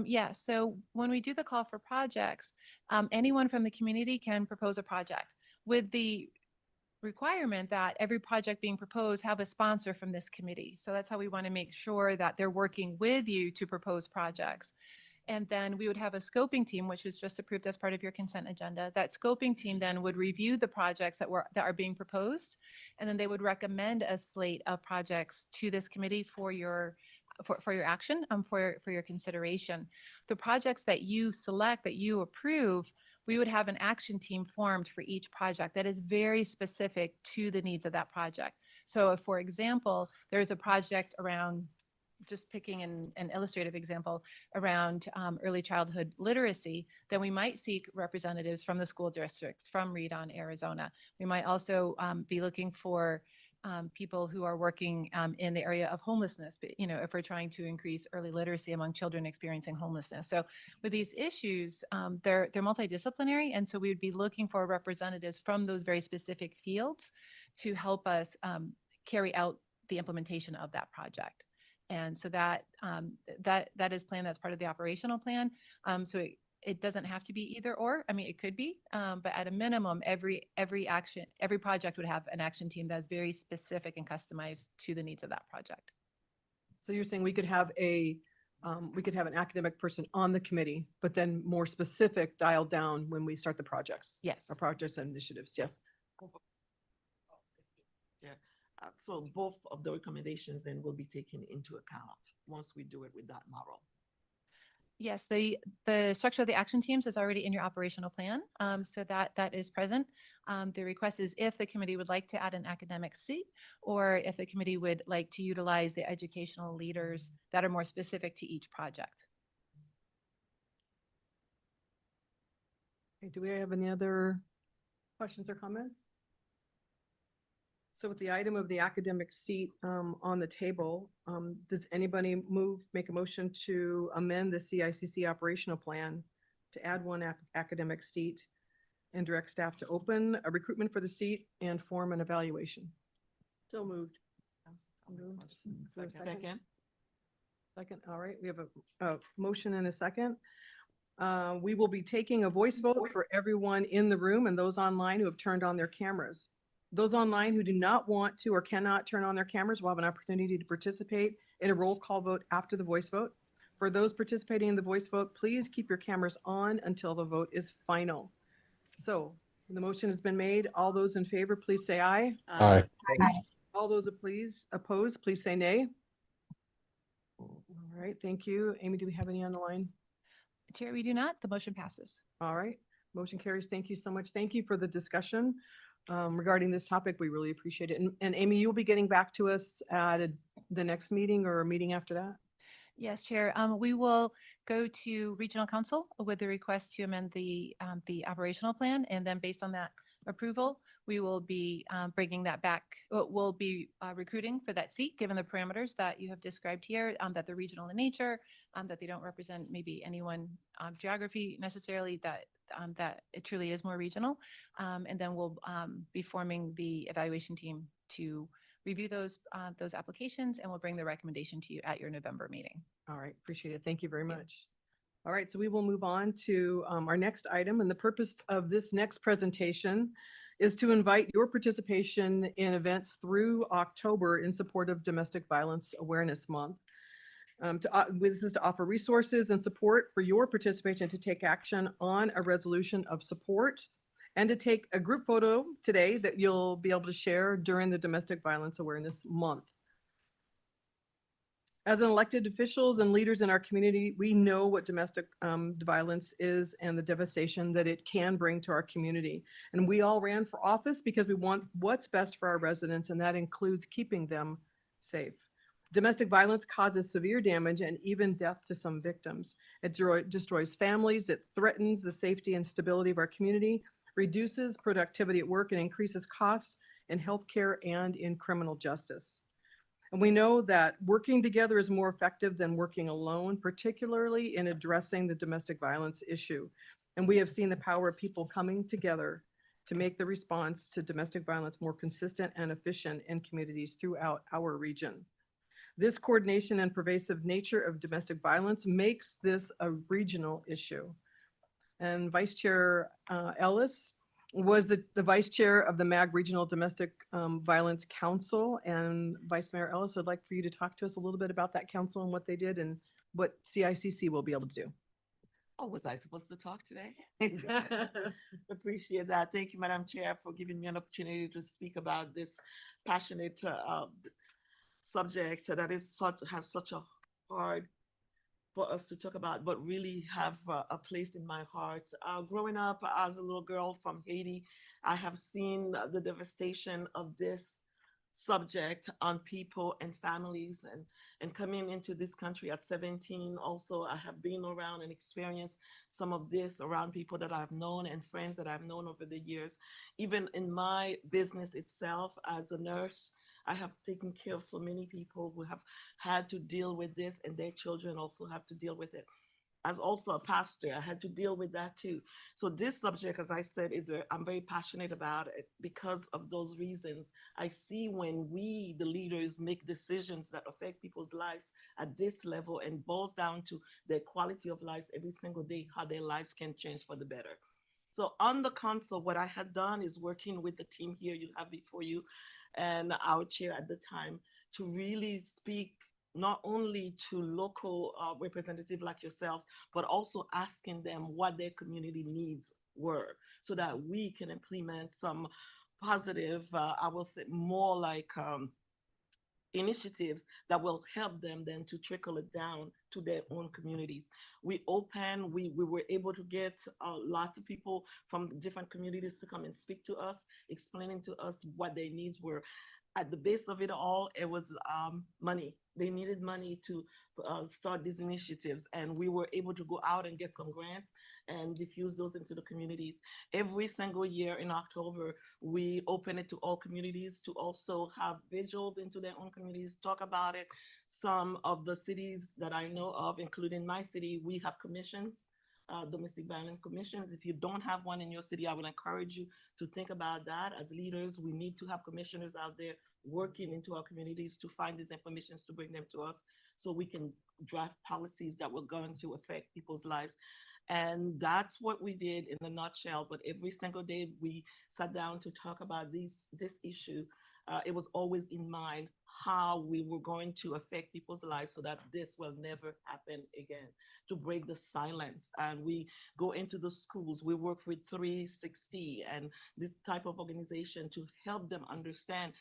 Yeah, so when we do the call for projects, anyone from the community can propose a project with the requirement that every project being proposed have a sponsor from this committee. So that's how we want to make sure that they're working with you to propose projects. And then we would have a scoping team, which was just approved as part of your consent agenda. That scoping team then would review the projects that are being proposed, and then they would recommend a slate of projects to this committee for your action, for your consideration. The projects that you select, that you approve, we would have an action team formed for each project that is very specific to the needs of that project. So if, for example, there's a project around, just picking an illustrative example, around early childhood literacy, then we might seek representatives from the school districts, from Read On Arizona. We might also be looking for people who are working in the area of homelessness, but, you know, if we're trying to increase early literacy among children experiencing homelessness. So with these issues, they're multidisciplinary, and so we would be looking for representatives from those very specific fields to help us carry out the implementation of that project. And so that is planned, that's part of the operational plan. So it doesn't have to be either or. I mean, it could be, but at a minimum, every project would have an action team that is very specific and customized to the needs of that project. So you're saying we could have an academic person on the committee, but then more specific dialed down when we start the projects? Yes. Or projects and initiatives, yes. Yeah, so both of the recommendations then will be taken into account once we do it with that model. Yes, the structure of the action teams is already in your operational plan, so that is present. The request is if the committee would like to add an academic seat, or if the committee would like to utilize the educational leaders that are more specific to each project. Okay, do we have any other questions or comments? So with the item of the academic seat on the table, does anybody make a motion to amend the CICC operational plan to add one academic seat and direct staff to open a recruitment for the seat and form an evaluation? So moved. Second. Second, all right, we have a motion and a second. We will be taking a voice vote for everyone in the room and those online who have turned on their cameras. Those online who do not want to or cannot turn on their cameras will have an opportunity to participate in a roll call vote after the voice vote. For those participating in the voice vote, please keep your cameras on until the vote is final. So the motion has been made. All those in favor, please say aye. Aye. All those opposed, please say nay. All right, thank you. Amy, do we have any on the line? Chair, we do not. The motion passes. All right, motion carries. Thank you so much. Thank you for the discussion regarding this topic. We really appreciate it. And Amy, you'll be getting back to us at the next meeting or a meeting after that? Yes, Chair. We will go to Regional Council with the request to amend the operational plan, and then based on that approval, we will be bringing that back. We'll be recruiting for that seat, given the parameters that you have described here, that they're regional in nature, that they don't represent maybe any one geography necessarily, that it truly is more regional. And then we'll be forming the evaluation team to review those applications, and we'll bring the recommendation to you at your November meeting. All right, appreciate it. Thank you very much. All right, so we will move on to our next item. And the purpose of this next presentation is to invite your participation in events through October in support of Domestic Violence Awareness Month. This is to offer resources and support for your participation to take action on a resolution of support and to take a group photo today that you'll be able to share during the Domestic Violence Awareness Month. As an elected officials and leaders in our community, we know what domestic violence is and the devastation that it can bring to our community. And we all ran for office because we want what's best for our residents, and that includes keeping them safe. Domestic violence causes severe damage and even death to some victims. It destroys families, it threatens the safety and stability of our community, reduces productivity at work, and increases costs in healthcare and in criminal justice. And we know that working together is more effective than working alone, particularly in addressing the domestic violence issue. And we have seen the power of people coming together to make the response to domestic violence more consistent and efficient in communities throughout our region. This coordination and pervasive nature of domestic violence makes this a regional issue. And Vice Chair Ellis was the vice chair of the MAG Regional Domestic Violence Council. And Vice Mayor Ellis, I'd like for you to talk to us a little bit about that council and what they did and what CICC will be able to do. Oh, was I supposed to talk today? Appreciate that. Thank you, Madam Chair, for giving me an opportunity to speak about this passionate subject that has such a hard for us to talk about, but really have a place in my heart. Growing up as a little girl from Haiti, I have seen the devastation of this subject on people and families, and coming into this country at 17 also, I have been around and experienced some of this around people that I've known and friends that I've known over the years. Even in my business itself as a nurse, I have taken care of so many people who have had to deal with this, and their children also have to deal with it. as also a pastor, I had to deal with that too. So this subject, as I said, I'm very passionate about it because of those reasons. I see when we, the leaders, make decisions that affect people's lives at this level and boils down to their quality of life every single day, how their lives can change for the better. So on the council, what I had done is working with the team here you have before you and our chair at the time to really speak not only to local representatives like yourselves, but also asking them what their community needs were so that we can implement some positive, I will say more like initiatives that will help them then to trickle it down to their own communities. We were able to get lots of people from different communities to come and speak to us, explaining to us what their needs were. At the base of it all, it was money. They needed money to start these initiatives, and we were able to go out and get some grants and diffuse those into the communities. Every single year in October, we open it to all communities to also have vigils into their own communities, talk about it. Some of the cities that I know of, including my city, we have commissions. Domestic violence commissions. If you don't have one in your city, I would encourage you to think about that. As leaders, we need to have commissioners out there working into our communities to find these informations to bring them to us so we can draft policies that will going to affect people's lives. And that's what we did in a nutshell. But every single day we sat down to talk about this issue. It was always in mind how we were going to affect people's lives so that this will never happen again, to break the silence. And we go into the schools, we work with 360 and this type of organization to help them understand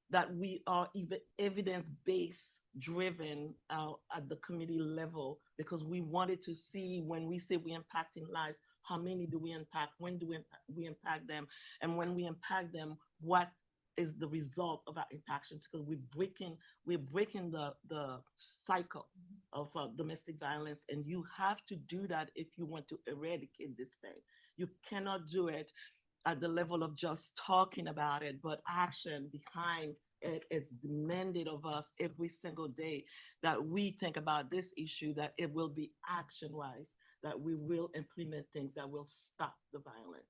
that we are evidence-based driven at the community level, because we wanted to see when we say we're impacting lives, how many do we impact, when do we impact them, and when we impact them, what is the result of our impactions, because we're breaking the cycle of domestic violence, and you have to do that if you want to eradicate this thing. You cannot do it at the level of just talking about it, but action behind it is demanded of us every single day, that we think about this issue, that it will be action-wise, that we will implement things that will stop the violence.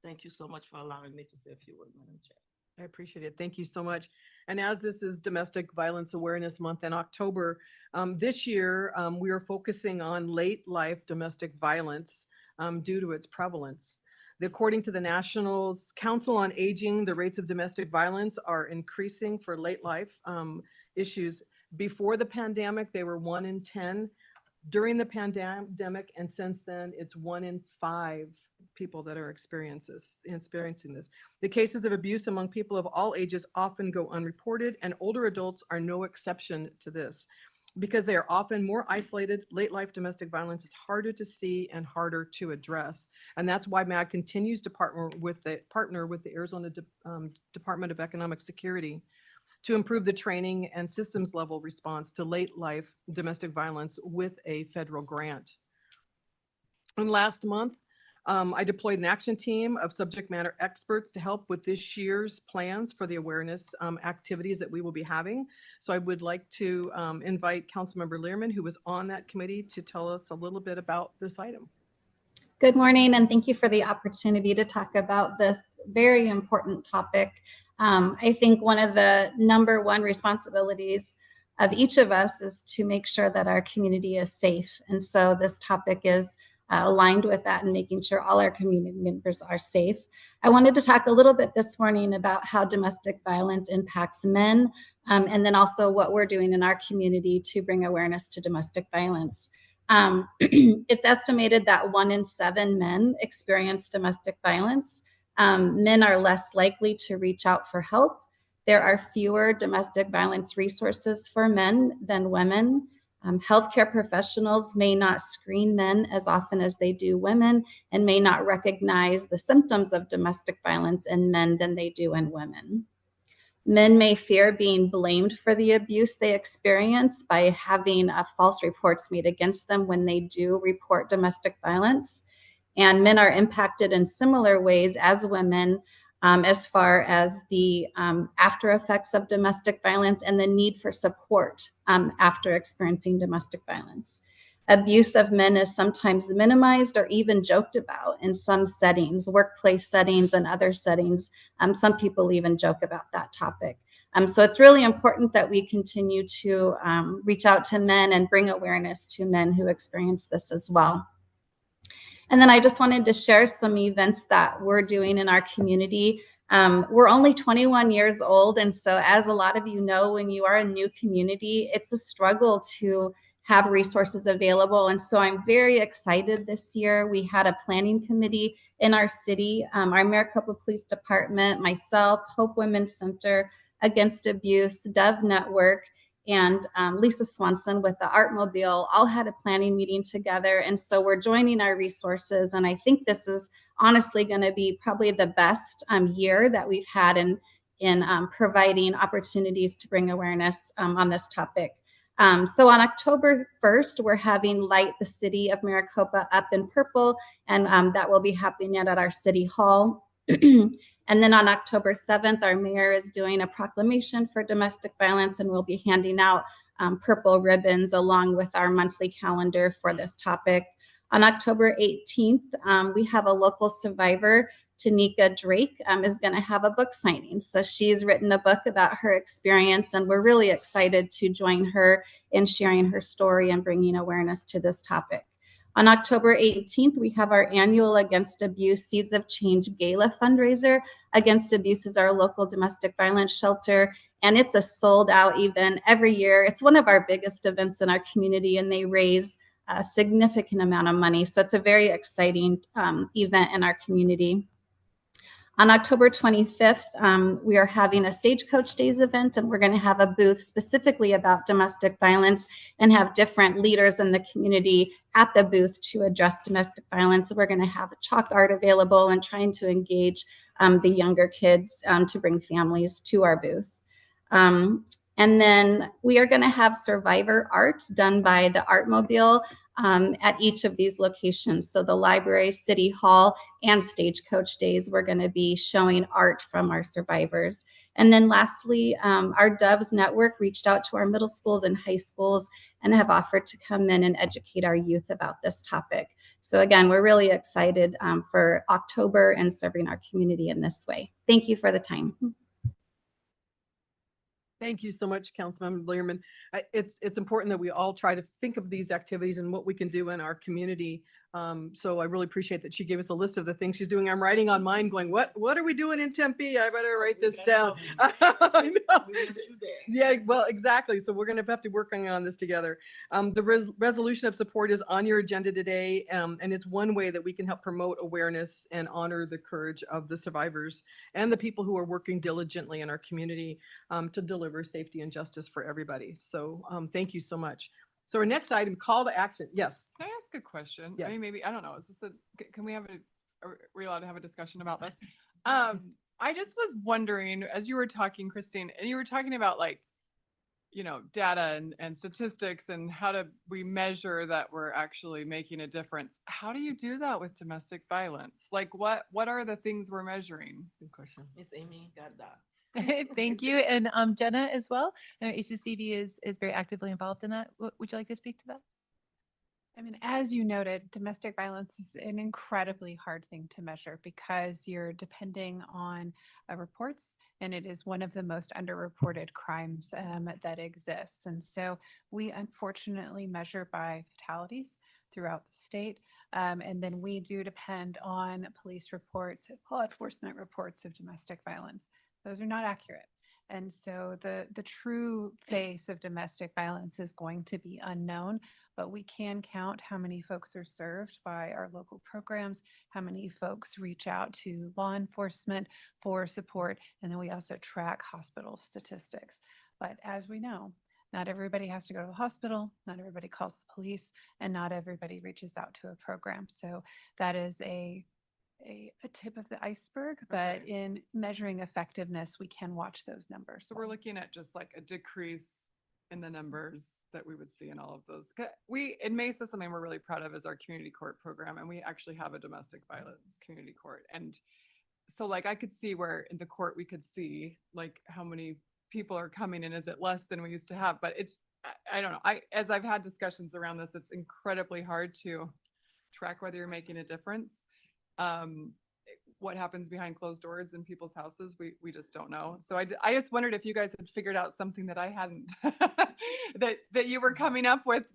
Thank you so much for allowing me to say a few words, Madam Chair. I appreciate it. Thank you so much. And as this is Domestic Violence Awareness Month in October, this year we are focusing on late life domestic violence due to its prevalence. According to the National Council on Aging, the rates of domestic violence are increasing for late life issues. Before the pandemic, they were 1 in 10. During the pandemic, and since then, it's 1 in 5 people that are experiencing this. The cases of abuse among people of all ages often go unreported, and older adults are no exception to this. Because they are often more isolated, late life domestic violence is harder to see and harder to address. And that's why MAG continues to partner with the Arizona Department of Economic Security to improve the training and systems level response to late life domestic violence with a federal grant. And last month, I deployed an action team of subject matter experts to help with this year's plans for the awareness activities that we will be having. So I would like to invite Councilmember Learman, who was on that committee, to tell us a little bit about this item. Good morning, and thank you for the opportunity to talk about this very important topic. I think one of the #1 responsibilities of each of us is to make sure that our community is safe. And so this topic is aligned with that and making sure all our community members are safe. I wanted to talk a little bit this morning about how domestic violence impacts men, and then also what we're doing in our community to bring awareness to domestic violence. It's estimated that 1 in 7 men experience domestic violence. Men are less likely to reach out for help. There are fewer domestic violence resources for men than women. Healthcare professionals may not screen men as often as they do women, and may not recognize the symptoms of domestic violence in men than they do in women. Men may fear being blamed for the abuse they experience by having false reports made against them when they do report domestic violence. And men are impacted in similar ways as women as far as the after effects of domestic violence and the need for support after experiencing domestic violence. Abuse of men is sometimes minimized or even joked about in some settings, workplace settings and other settings. Some people even joke about that topic. So it's really important that we continue to reach out to men and bring awareness to men who experience this as well. And then I just wanted to share some events that we're doing in our community. We're only 21 years old. And so as a lot of you know, when you are a new community, it's a struggle to have resources available. And so I'm very excited this year. We had a planning committee in our city, our Maricopa Police Department, myself, Hope Women's Center Against Abuse, Dove Network, and Lisa Swanson with the Artmobile all had a planning meeting together. And so we're joining our resources. And I think this is honestly going to be probably the best year that we've had in providing opportunities to bring awareness on this topic. So on October 1st, we're having Light the City of Maricopa Up in Purple, and that will be happening at our City Hall. And then on October 7th, our mayor is doing a proclamation for domestic violence, and we'll be handing out purple ribbons along with our monthly calendar for this topic. On October 18th, we have a local survivor, Tanika Drake, is going to have a book signing. So she's written a book about her experience, and we're really excited to join her in sharing her story and bringing awareness to this topic. On October 18th, we have our annual Against Abuse Seeds of Change Gala fundraiser. Against Abuse is our local domestic violence shelter, and it's a sold out event every year. It's one of our biggest events in our community, and they raise a significant amount of money. So it's a very exciting event in our community. On October 25th, we are having a Stagecoach Days event, and we're going to have a booth specifically about domestic violence and have different leaders in the community at the booth to address domestic violence. We're going to have a chalk art available and trying to engage the younger kids to bring families to our booth. And then we are going to have survivor art done by the Artmobile at each of these locations. So the library, City Hall, and Stagecoach Days, we're going to be showing art from our survivors. And then lastly, our Doves Network reached out to our middle schools and high schools and have offered to come in and educate our youth about this topic. So again, we're really excited for October and serving our community in this way. Thank you for the time. Thank you so much, Councilmember Learman. It's important that we all try to think of these activities and what we can do in our community. So I really appreciate that she gave us a list of the things she's doing. I'm writing on mine going, what are we doing in Tempe? I better write this down. I know. Yeah, well, exactly. So we're going to have to work on this together. The resolution of support is on your agenda today, and it's one way that we can help promote awareness and honor the courage of the survivors and the people who are working diligently in our community to deliver safety and justice for everybody. So thank you so much. So our next item, call to action. Yes. Can I ask a question? Yes. I mean, maybe, I don't know. Is this can we have are we allowed to have a discussion about this? I just was wondering, as you were talking, Christine, and you were talking about like, data and statistics and how we measure that we're actually making a difference. How do you do that with domestic violence? Like what are the things we're measuring? Good question. Miss Amy got that. Thank you. And Jenna as well. I know ACCD is very actively involved in that. Would you like to speak to that? I mean, as you noted, domestic violence is an incredibly hard thing to measure because you're depending on reports, and it is one of the most underreported crimes that exists. And so we unfortunately measure by fatalities throughout the state. And then we do depend on police reports, law enforcement reports of domestic violence. Those are not accurate. And so the true face of domestic violence is going to be unknown, but we can count how many folks are served by our local programs, how many folks reach out to law enforcement for support, and then we also track hospital statistics. But as we know, not everybody has to go to the hospital, not everybody calls the police, and not everybody reaches out to a program. So that is a tip of the iceberg, but in measuring effectiveness, we can watch those numbers. So we're looking at just like a decrease in the numbers that we would see in all of those. We in Mesa, something we're really proud of is our community court program, and we actually have a domestic violence community court. And so like I could see where in the court we could see like how many people are coming in. Is it less than we used to have? But it's I don't know. As I've had discussions around this, it's incredibly hard to track whether you're making a difference. What happens behind closed doors in people's houses, we just don't know. So I just wondered if you guys had figured out something that I hadn't, that you were coming up with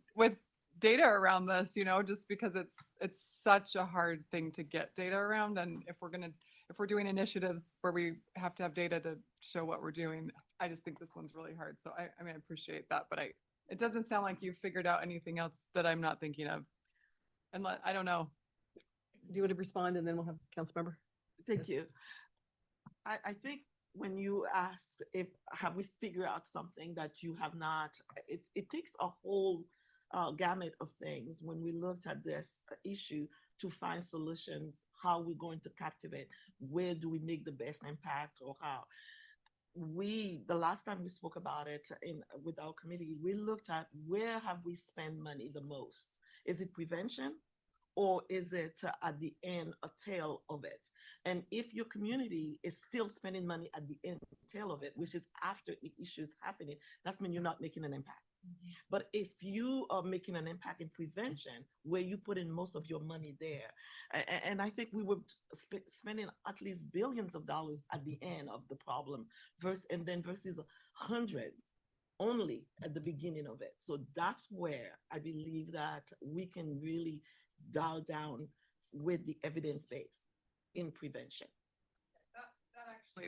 data around this, just because it's such a hard thing to get data around. And if we're doing initiatives where we have to have data to show what we're doing, I just think this one's really hard. So I mean, I appreciate that, but it doesn't sound like you've figured out anything else that I'm not thinking of. And I don't know. Do you want to respond, and then we'll have council member? Thank you. I think when you asked if have we figured out something that you have not, it takes a whole gamut of things when we looked at this issue to find solutions. How we're going to captivate, where do we make the best impact, or how? The last time we spoke about it with our committee, we looked at where have we spent money the most? Is it prevention? Or is it at the end, a tail of it? And if your community is still spending money at the end tail of it, which is after the issue is happening, that's when you're not making an impact. But if you are making an impact in prevention, where you put in most of your money there, and I think we were spending at least billions of dollars at the end of the problem, versus hundreds only at the beginning of it. So that's where I believe that we can really dial down with the evidence base in prevention.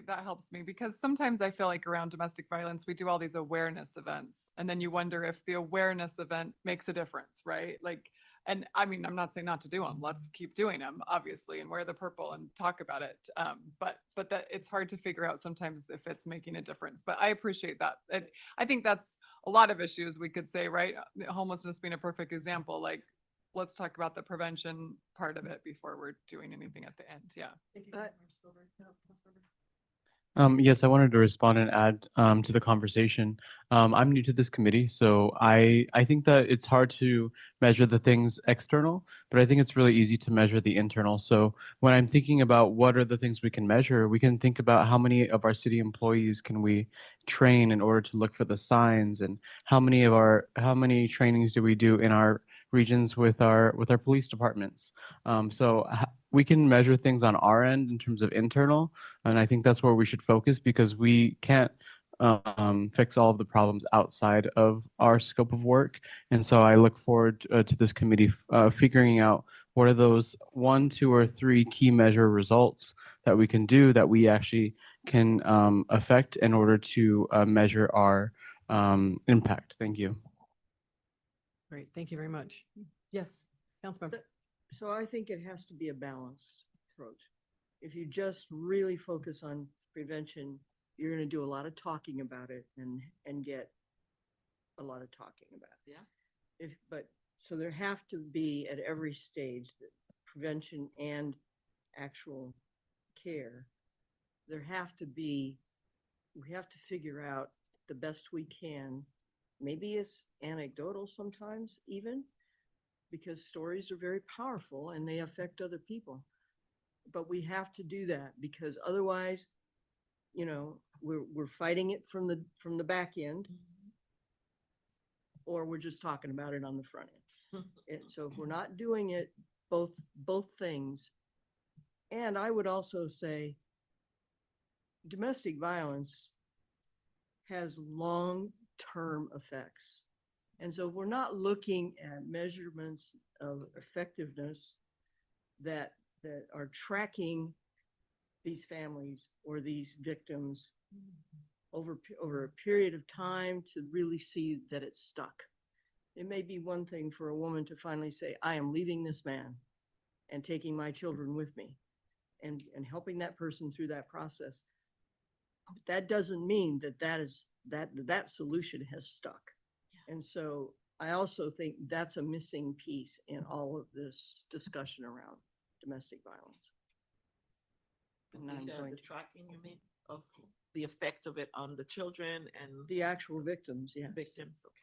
That helps me, because sometimes I feel like around domestic violence, we do all these awareness events, and then you wonder if the awareness event makes a difference, right? Like, and I mean, I'm not saying not to do them. Let's keep doing them, obviously, and wear the purple and talk about it. But that it's hard to figure out sometimes if it's making a difference. But I appreciate that. I think that's a lot of issues we could say, right? Homelessness being a perfect example. Like, let's talk about the prevention part of it before we're doing anything at the end. Yeah. Yes, I wanted to respond and add to the conversation. I'm new to this committee, so I think that it's hard to measure the things external, but I think it's really easy to measure the internal. So when I'm thinking about what are the things we can measure, we can think about how many of our city employees can we train in order to look for the signs, and how many trainings do we do in our regions with our police departments. We can measure things on our end in terms of internal, and I think that's where we should focus, because we can't fix all of the problems outside of our scope of work. And so I look forward to this committee figuring out what are those 1, 2, or 3 key measure results that we can do that we actually can affect in order to measure our impact. Thank you. Great, thank you very much. Yes, Councilmember. So I think it has to be a balanced approach. If you just really focus on prevention, you're going to do a lot of talking about it and get a lot of talking about it. Yeah. So there have to be at every stage, the prevention and actual care. We have to figure out the best we can. Maybe it's anecdotal sometimes even, because stories are very powerful and they affect other people. But we have to do that, because otherwise, we're fighting it from the back end, or we're just talking about it on the front end. And so if we're not doing it, both things. And I would also say domestic violence has long-term effects. And so if we're not looking at measurements of effectiveness that are tracking these families or these victims over a period of time to really see that it's stuck. It may be one thing for a woman to finally say, I am leaving this man and taking my children with me, and helping that person through that process. But that doesn't mean that solution has stuck. And so I also think that's a missing piece in all of this discussion around domestic violence. And I'm going The to tracking, you mean, of the effect of it on the children and the actual victims. Yes. victims. Okay.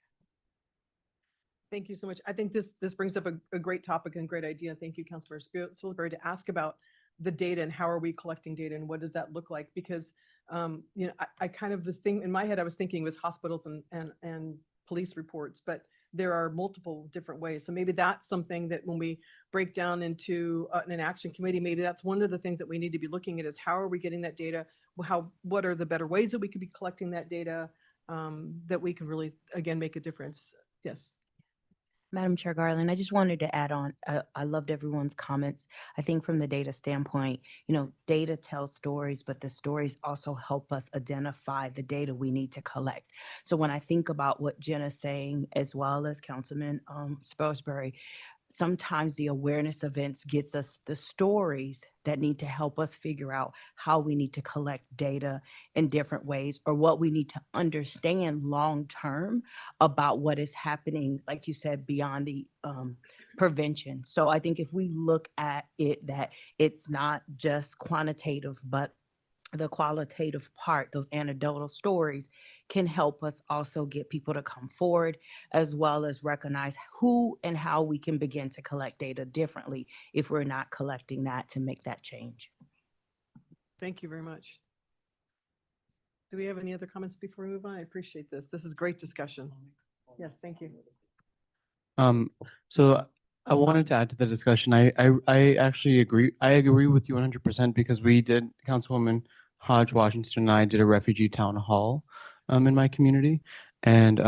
Thank you so much. I think this brings up a great topic and great idea. Thank you, Councilmember Spilsbury, to ask about the data and how are we collecting data and what does that look like? Because I kind of, this thing in my head, I was thinking was hospitals and police reports, but there are multiple different ways. So maybe that's something that when we break down into an action committee, maybe that's one of the things that we need to be looking at is how are we getting that data? What are the better ways that we could be collecting that data that we can really, again, make a difference? Yes. Madam Chair Garland, I just wanted to add on, I loved everyone's comments. I think from the data standpoint, data tells stories, but the stories also help us identify the data we need to collect. So when I think about what Jenna's saying, as well as Councilman Spilsbury, sometimes the awareness events gets us the stories that need to help us figure out how we need to collect data in different ways or what we need to understand long term about what is happening, like you said, beyond the prevention. So I think if we look at it, that it's not just quantitative, but the qualitative part, those anecdotal stories can help us also get people to come forward, as well as recognize who and how we can begin to collect data differently if we're not collecting that to make that change. Thank you very much. Do we have any other comments before we move on? I appreciate this. This is great discussion. Yes, thank you. So I wanted to add to the discussion. I actually agree. I agree with you 100% because we did, Councilwoman Hodge Washington and I did a refugee town hall in my community, and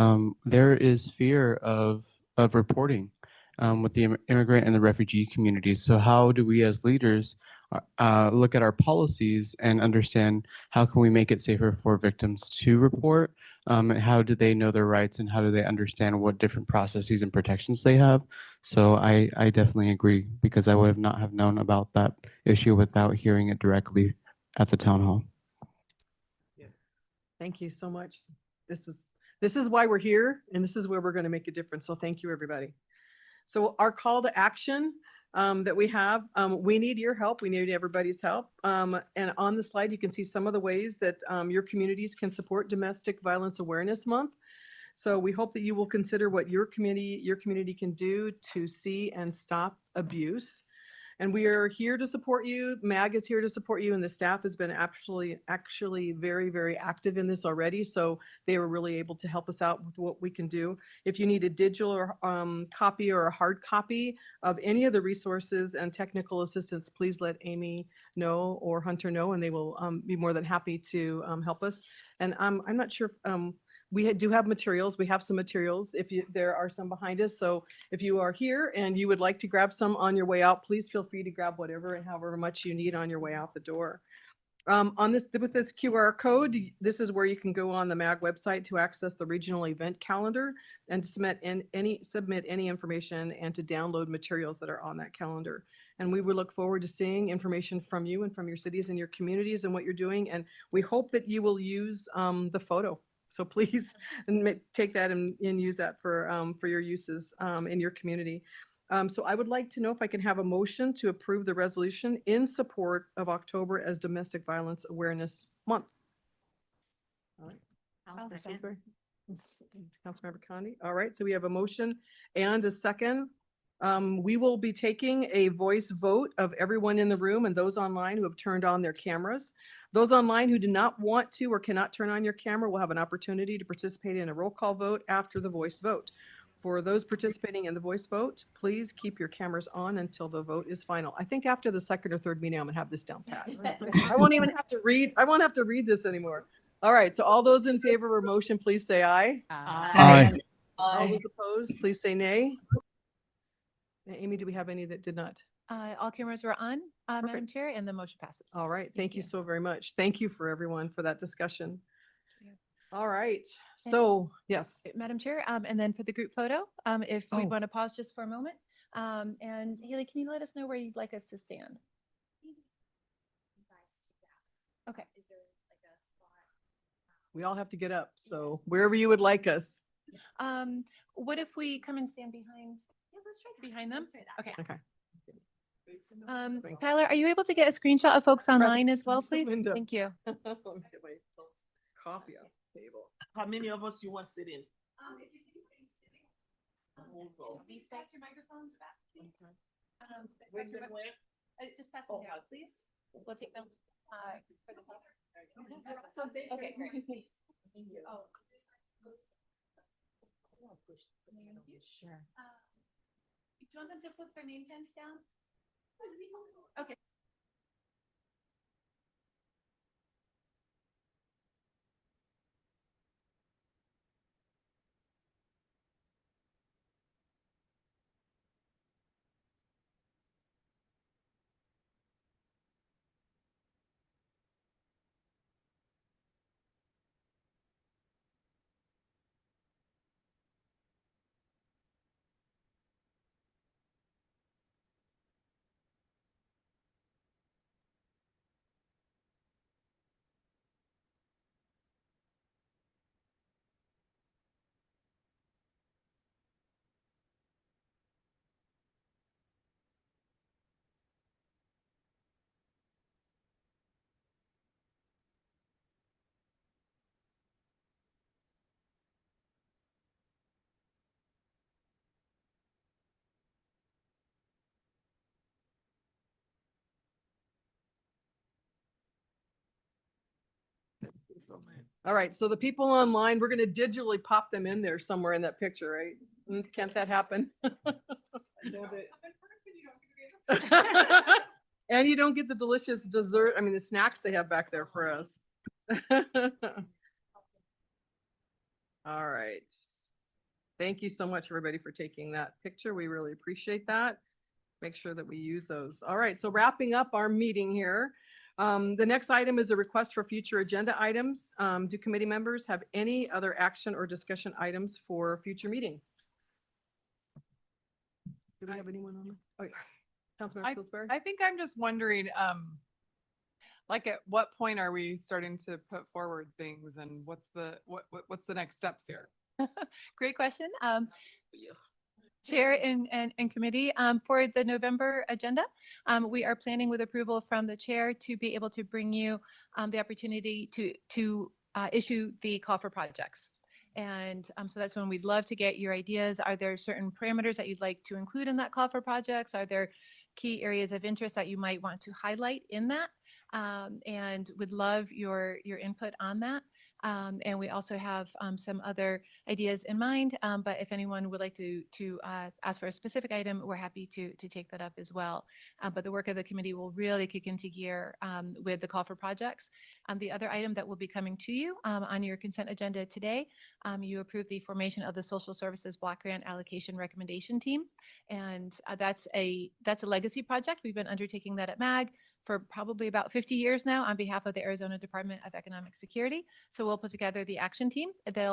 there is fear of reporting with the immigrant and the refugee communities. So how do we as leaders look at our policies and understand how can we make it safer for victims to report? How do they know their rights and how do they understand what different processes and protections they have? So I definitely agree because I would not have known about that issue without hearing it directly at the town hall. Thank you so much. This is why we're here, and this is where we're going to make a difference. So thank you, everybody. So our call to action that we have, we need your help. We need everybody's help. And on the slide, you can see some of the ways that your communities can support Domestic Violence Awareness Month. So we hope that you will consider what your community can do to see and stop abuse. And we are here to support you. MAG is here to support you, and the staff has been actually very, very active in this already. So they were really able to help us out with what we can do. If you need a digital or, copy or a hard copy of any of the resources and technical assistance, please let Amy know or Hunter know, and they will be more than happy to help us. And I'm not sure if we do have materials. We have some materials. There are some behind us. So if you are here and you would like to grab some on your way out, please feel free to grab whatever and however much you need on your way out the door. With this QR code, this is where you can go on the MAG website to access the regional event calendar and submit any information and to download materials that are on that calendar. And we will look forward to seeing information from you and from your cities and your communities and what you're doing. And we hope that you will use the photo. So please take that and use that for your uses in your community. So I would like to know if I can have a motion to approve the resolution in support of October as Domestic Violence Awareness Month. All right. Councilmember Condi. All right, so we have a motion and a second. We will be taking a voice vote of everyone in the room and those online who have turned on their cameras. Those online who do not want to or cannot turn on your camera will have an opportunity to participate in a roll call vote after the voice vote. For those participating in the voice vote, please keep your cameras on until the vote is final. I think after the second or third meeting, I'm gonna have this down pat. I won't even have to read. I won't have to read this anymore. All right, so all those in favor of a motion, please say aye. Aye. All those opposed, please say nay. Amy, do we have any that did not? All cameras were on, Madam Chair, and the motion passes. All right, thank you so very much. Thank you for everyone for that discussion. All right, so yes. Madam Chair, and then for the group photo, if we Oh. want to pause just for a moment. And Haley, can you let us know where you'd like us to stand? Okay. We all have to get up, so wherever you would like us. What if we come and stand behind? Yeah, let's try behind them. Okay. Okay. Tyler, are you able to get a screenshot of folks online as well, please? window. Thank you. Let me get my coffee off the table. How many of us you want sitting? Please pass your microphones back, please. Just pass them out, please. We'll take them. For the okay, great. Oh. Sure. Do you want them to put their name tags down? Okay. All right, so the people online, we're gonna digitally pop them in there somewhere in that picture, right? Can't that happen? And you don't get the delicious dessert, I mean, the snacks they have back there for us. All right. Thank you so much, everybody, for taking that picture. We really appreciate that. Make sure that we use those. All right, so wrapping up our meeting here. The next item is a request for future agenda items. Do committee members have any other action or discussion items for future meeting? Do we have anyone on? Oh, yeah. Councilmember Pillsbury? I think I'm just wondering, like at what point are we starting to put forward things and what's the next steps here? Great question. Chair and committee, for the November agenda, we are planning with approval from the chair to be able to bring you the opportunity to issue the call for projects. And so that's when we'd love to get your ideas. Are there certain parameters that you'd like to include in that call for projects? Are there key areas of interest that you might want to highlight in that? And would love your input on that. And we also have some other ideas in mind, but if anyone would like to ask for a specific item, we're happy to take that up as well. But the work of the committee will really kick into gear with the call for projects. The other item that will be coming to you on your consent agenda today, you approved the formation of the Social Services Block Grant Allocation Recommendation Team. And that's a legacy project. We've been undertaking that at MAG for probably about 50 years now on behalf of the Arizona Department of Economic Security. So we'll put together the action team. They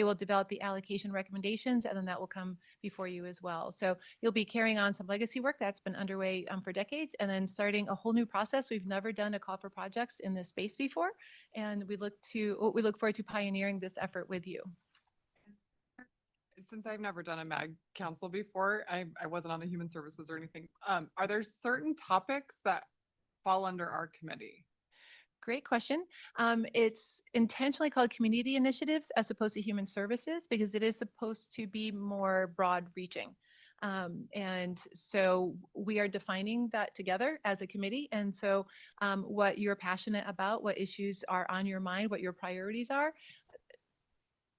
will develop the allocation recommendations, and then that will come before you as well. So you'll be carrying on some legacy work that's been underway for decades, and then starting a whole new process. We've never done a call for projects in this space before, and we look forward to pioneering this effort with you. Since I've never done a MAG council before, I wasn't on the human services or anything. Are there certain topics that fall under our committee? Great question. It's intentionally called community initiatives as opposed to human services because it is supposed to be more broad reaching. And so we are defining that together as a committee. And so what you're passionate about, what issues are on your mind, what your priorities are,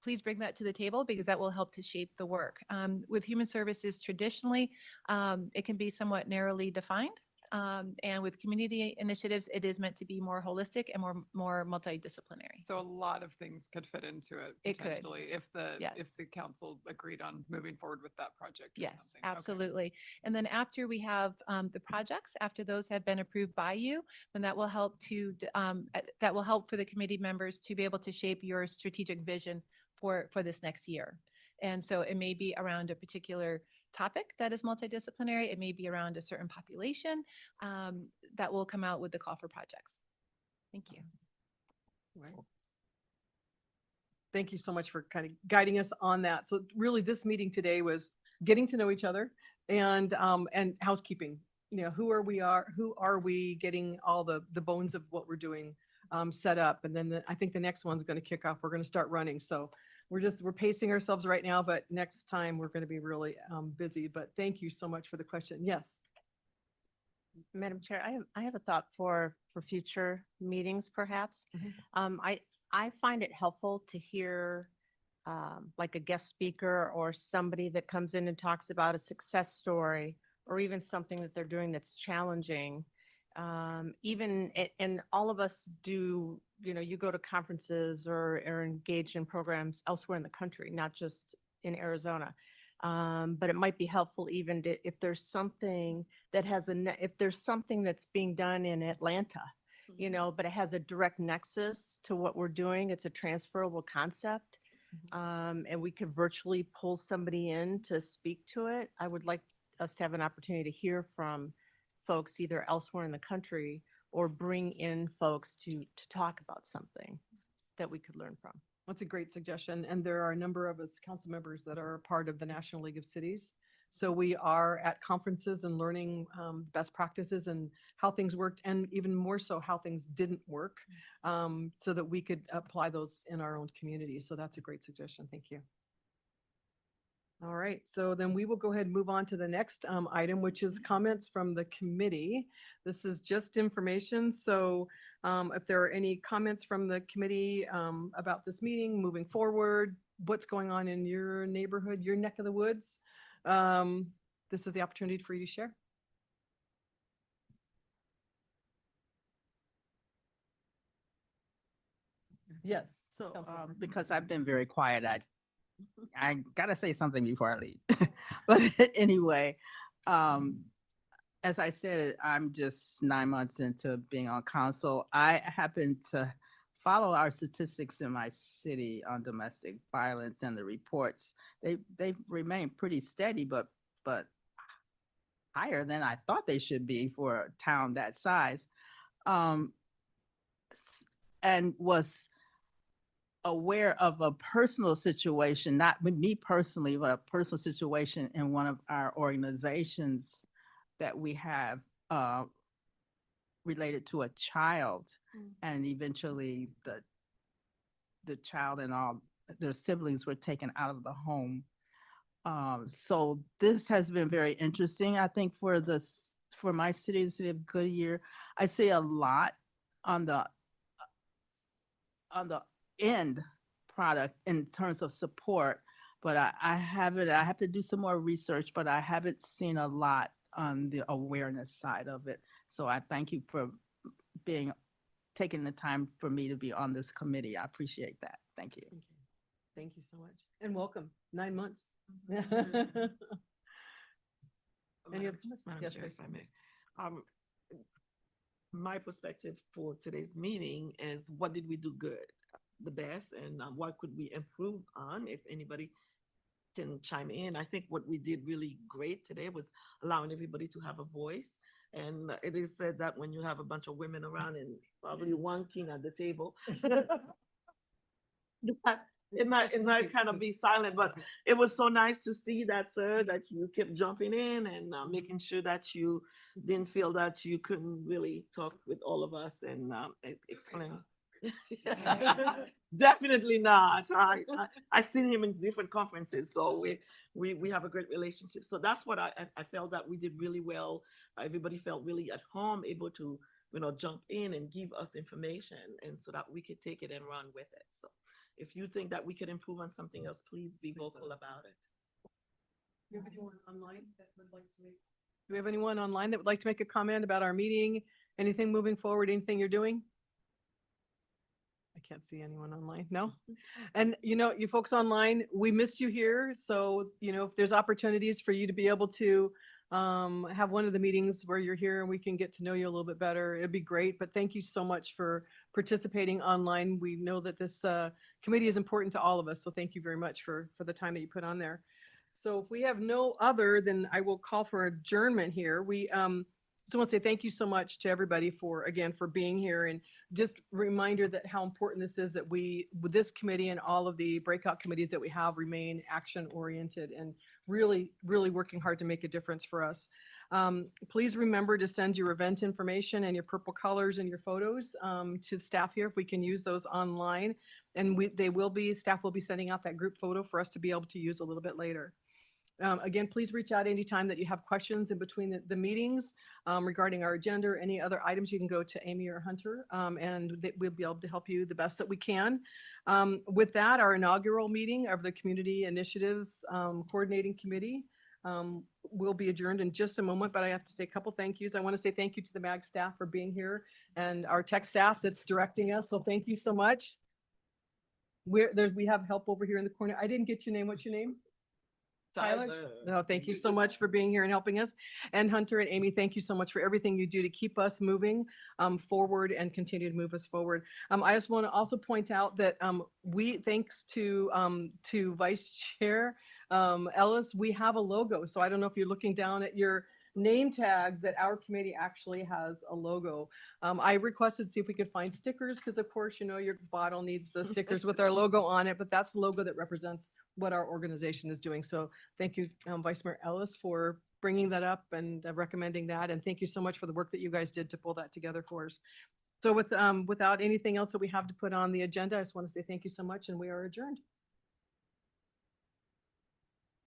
please bring that to the table because that will help to shape the work. With human services, traditionally, it can be somewhat narrowly defined. And with community initiatives, it is meant to be more holistic and more multidisciplinary. So a lot of things could fit into it It could. potentially if the council agreed on moving forward with that project. or Yes, something. Okay. absolutely. And then after we have the projects, after those have been approved by you, then that will help for the committee members to be able to shape your strategic vision for this next year. And so it may be around a particular topic that is multidisciplinary. It may be around a certain population that will come out with the call for projects. Thank you. Right. Thank you so much for kind of guiding us on that. So really this meeting today was getting to know each other and housekeeping. You know, who are we getting all the bones of what we're doing set up. And then I think the next one's going to kick off. We're going to start running. So we're pacing ourselves right now, but next time we're going to be really busy. But thank you so much for the question. Yes. Madam Chair, I have a thought for future meetings, perhaps. I find it helpful to hear like a guest speaker or somebody that comes in and talks about a success story or even something that they're doing that's challenging. And all of us do, you go to conferences or are engaged in programs elsewhere in the country, not just in Arizona. But it might be helpful even if there's something that if there's something that's being done in Atlanta, but it has a direct nexus to what we're doing. It's a transferable concept. And we could virtually pull somebody in to speak to it. I would like us to have an opportunity to hear from folks either elsewhere in the country or bring in folks to talk about something that we could learn from. That's a great suggestion. And there are a number of us council members that are part of the National League of Cities. So we are at conferences and learning best practices and how things worked, and even more so how things didn't work, so that we could apply those in our own community. So that's a great suggestion. Thank you. All right, so then we will go ahead and move on to the next item, which is comments from the committee. This is just information. So if there are any comments from the committee about this meeting, moving forward, what's going on in your neighborhood, your neck of the woods, this is the opportunity for you to share. Yes. So, because I've been very quiet, I gotta say something before I leave. But anyway, as I said, I'm just 9 months into being on council. I happen to follow our statistics in my city on domestic violence and the reports. They remain pretty steady, but higher than I thought they should be for a town that size. And was aware of a personal situation, not with me personally, but a personal situation in one of our organizations that we have related to a child. And eventually the child and all their siblings were taken out of the home. So this has been very interesting, I think, for my city, the city of Goodyear. I see a lot on the end product in terms of support, but I have to do some more research, but I haven't seen a lot on the awareness side of it. So I thank you for taking the time for me to be on this committee. I appreciate that. Thank you. Thank you so much. And welcome, 9 months. Any other comments? Madam Yes, Chair, please. if I may. My perspective for today's meeting is what did we do good, the best, and what could we improve on? If anybody can chime in, I think what we did really great today was allowing everybody to have a voice. And it is said that when you have a bunch of women around and probably one king at the table, it might kind of be silent, but it was so nice to see that, sir, that you kept jumping in and making sure that you didn't feel that you couldn't really talk with all of us and explain. Definitely not. I seen him in different conferences, so we have a great relationship. So that's what I felt that we did really well. Everybody felt really at home, able to jump in and give us information, and so that we could take it and run with it. So if you think that we could improve on something else, please be vocal about it. Do we have anyone online that would like to make? Do we have anyone online that would like to make a comment about our meeting? Anything moving forward? Anything you're doing? I can't see anyone online. No. And you folks online, we miss you here. So, if there's opportunities for you to be able to have one of the meetings where you're here and we can get to know you a little bit better, it'd be great. But thank you so much for participating online. We know that this committee is important to all of us. So thank you very much for the time that you put on there. So if we have no other, then I will call for adjournment here. We just want to say thank you so much to everybody for being here, and just reminder that how important this is that with this committee and all of the breakout committees that we have remain action oriented and really, really working hard to make a difference for us. Please remember to send your event information and your purple colors and your photos to staff here if we can use those online. And staff will be sending out that group photo for us to be able to use a little bit later. Again, please reach out anytime that you have questions in between the meetings regarding our agenda or any other items. You can go to Amy or Hunter, and we'll be able to help you the best that we can. With that, our inaugural meeting of the Community Initiatives Coordinating Committee will be adjourned in just a moment, but I have to say a couple thank yous. I want to say thank you to the MAG staff for being here and our tech staff that's directing us. So thank you so much. We have help over here in the corner. I didn't get your name. What's your name? Tyler? No, thank you so much for being here and helping us. And Hunter and Amy, thank you so much for everything you do to keep us moving forward and continue to move us forward. I just want to also point out that thanks to Vice Chair Ellis, we have a logo. So I don't know if you're looking down at your name tag that our committee actually has a logo. I requested to see if we could find stickers because of course, you know, your bottle needs the stickers with our logo on it, but that's the logo that represents what our organization is doing. So thank you, Vice Mayor Ellis, for bringing that up and recommending that. And thank you so much for the work that you guys did to pull that together for us. So without anything else that we have to put on the agenda, I just want to say thank you so much and we are adjourned.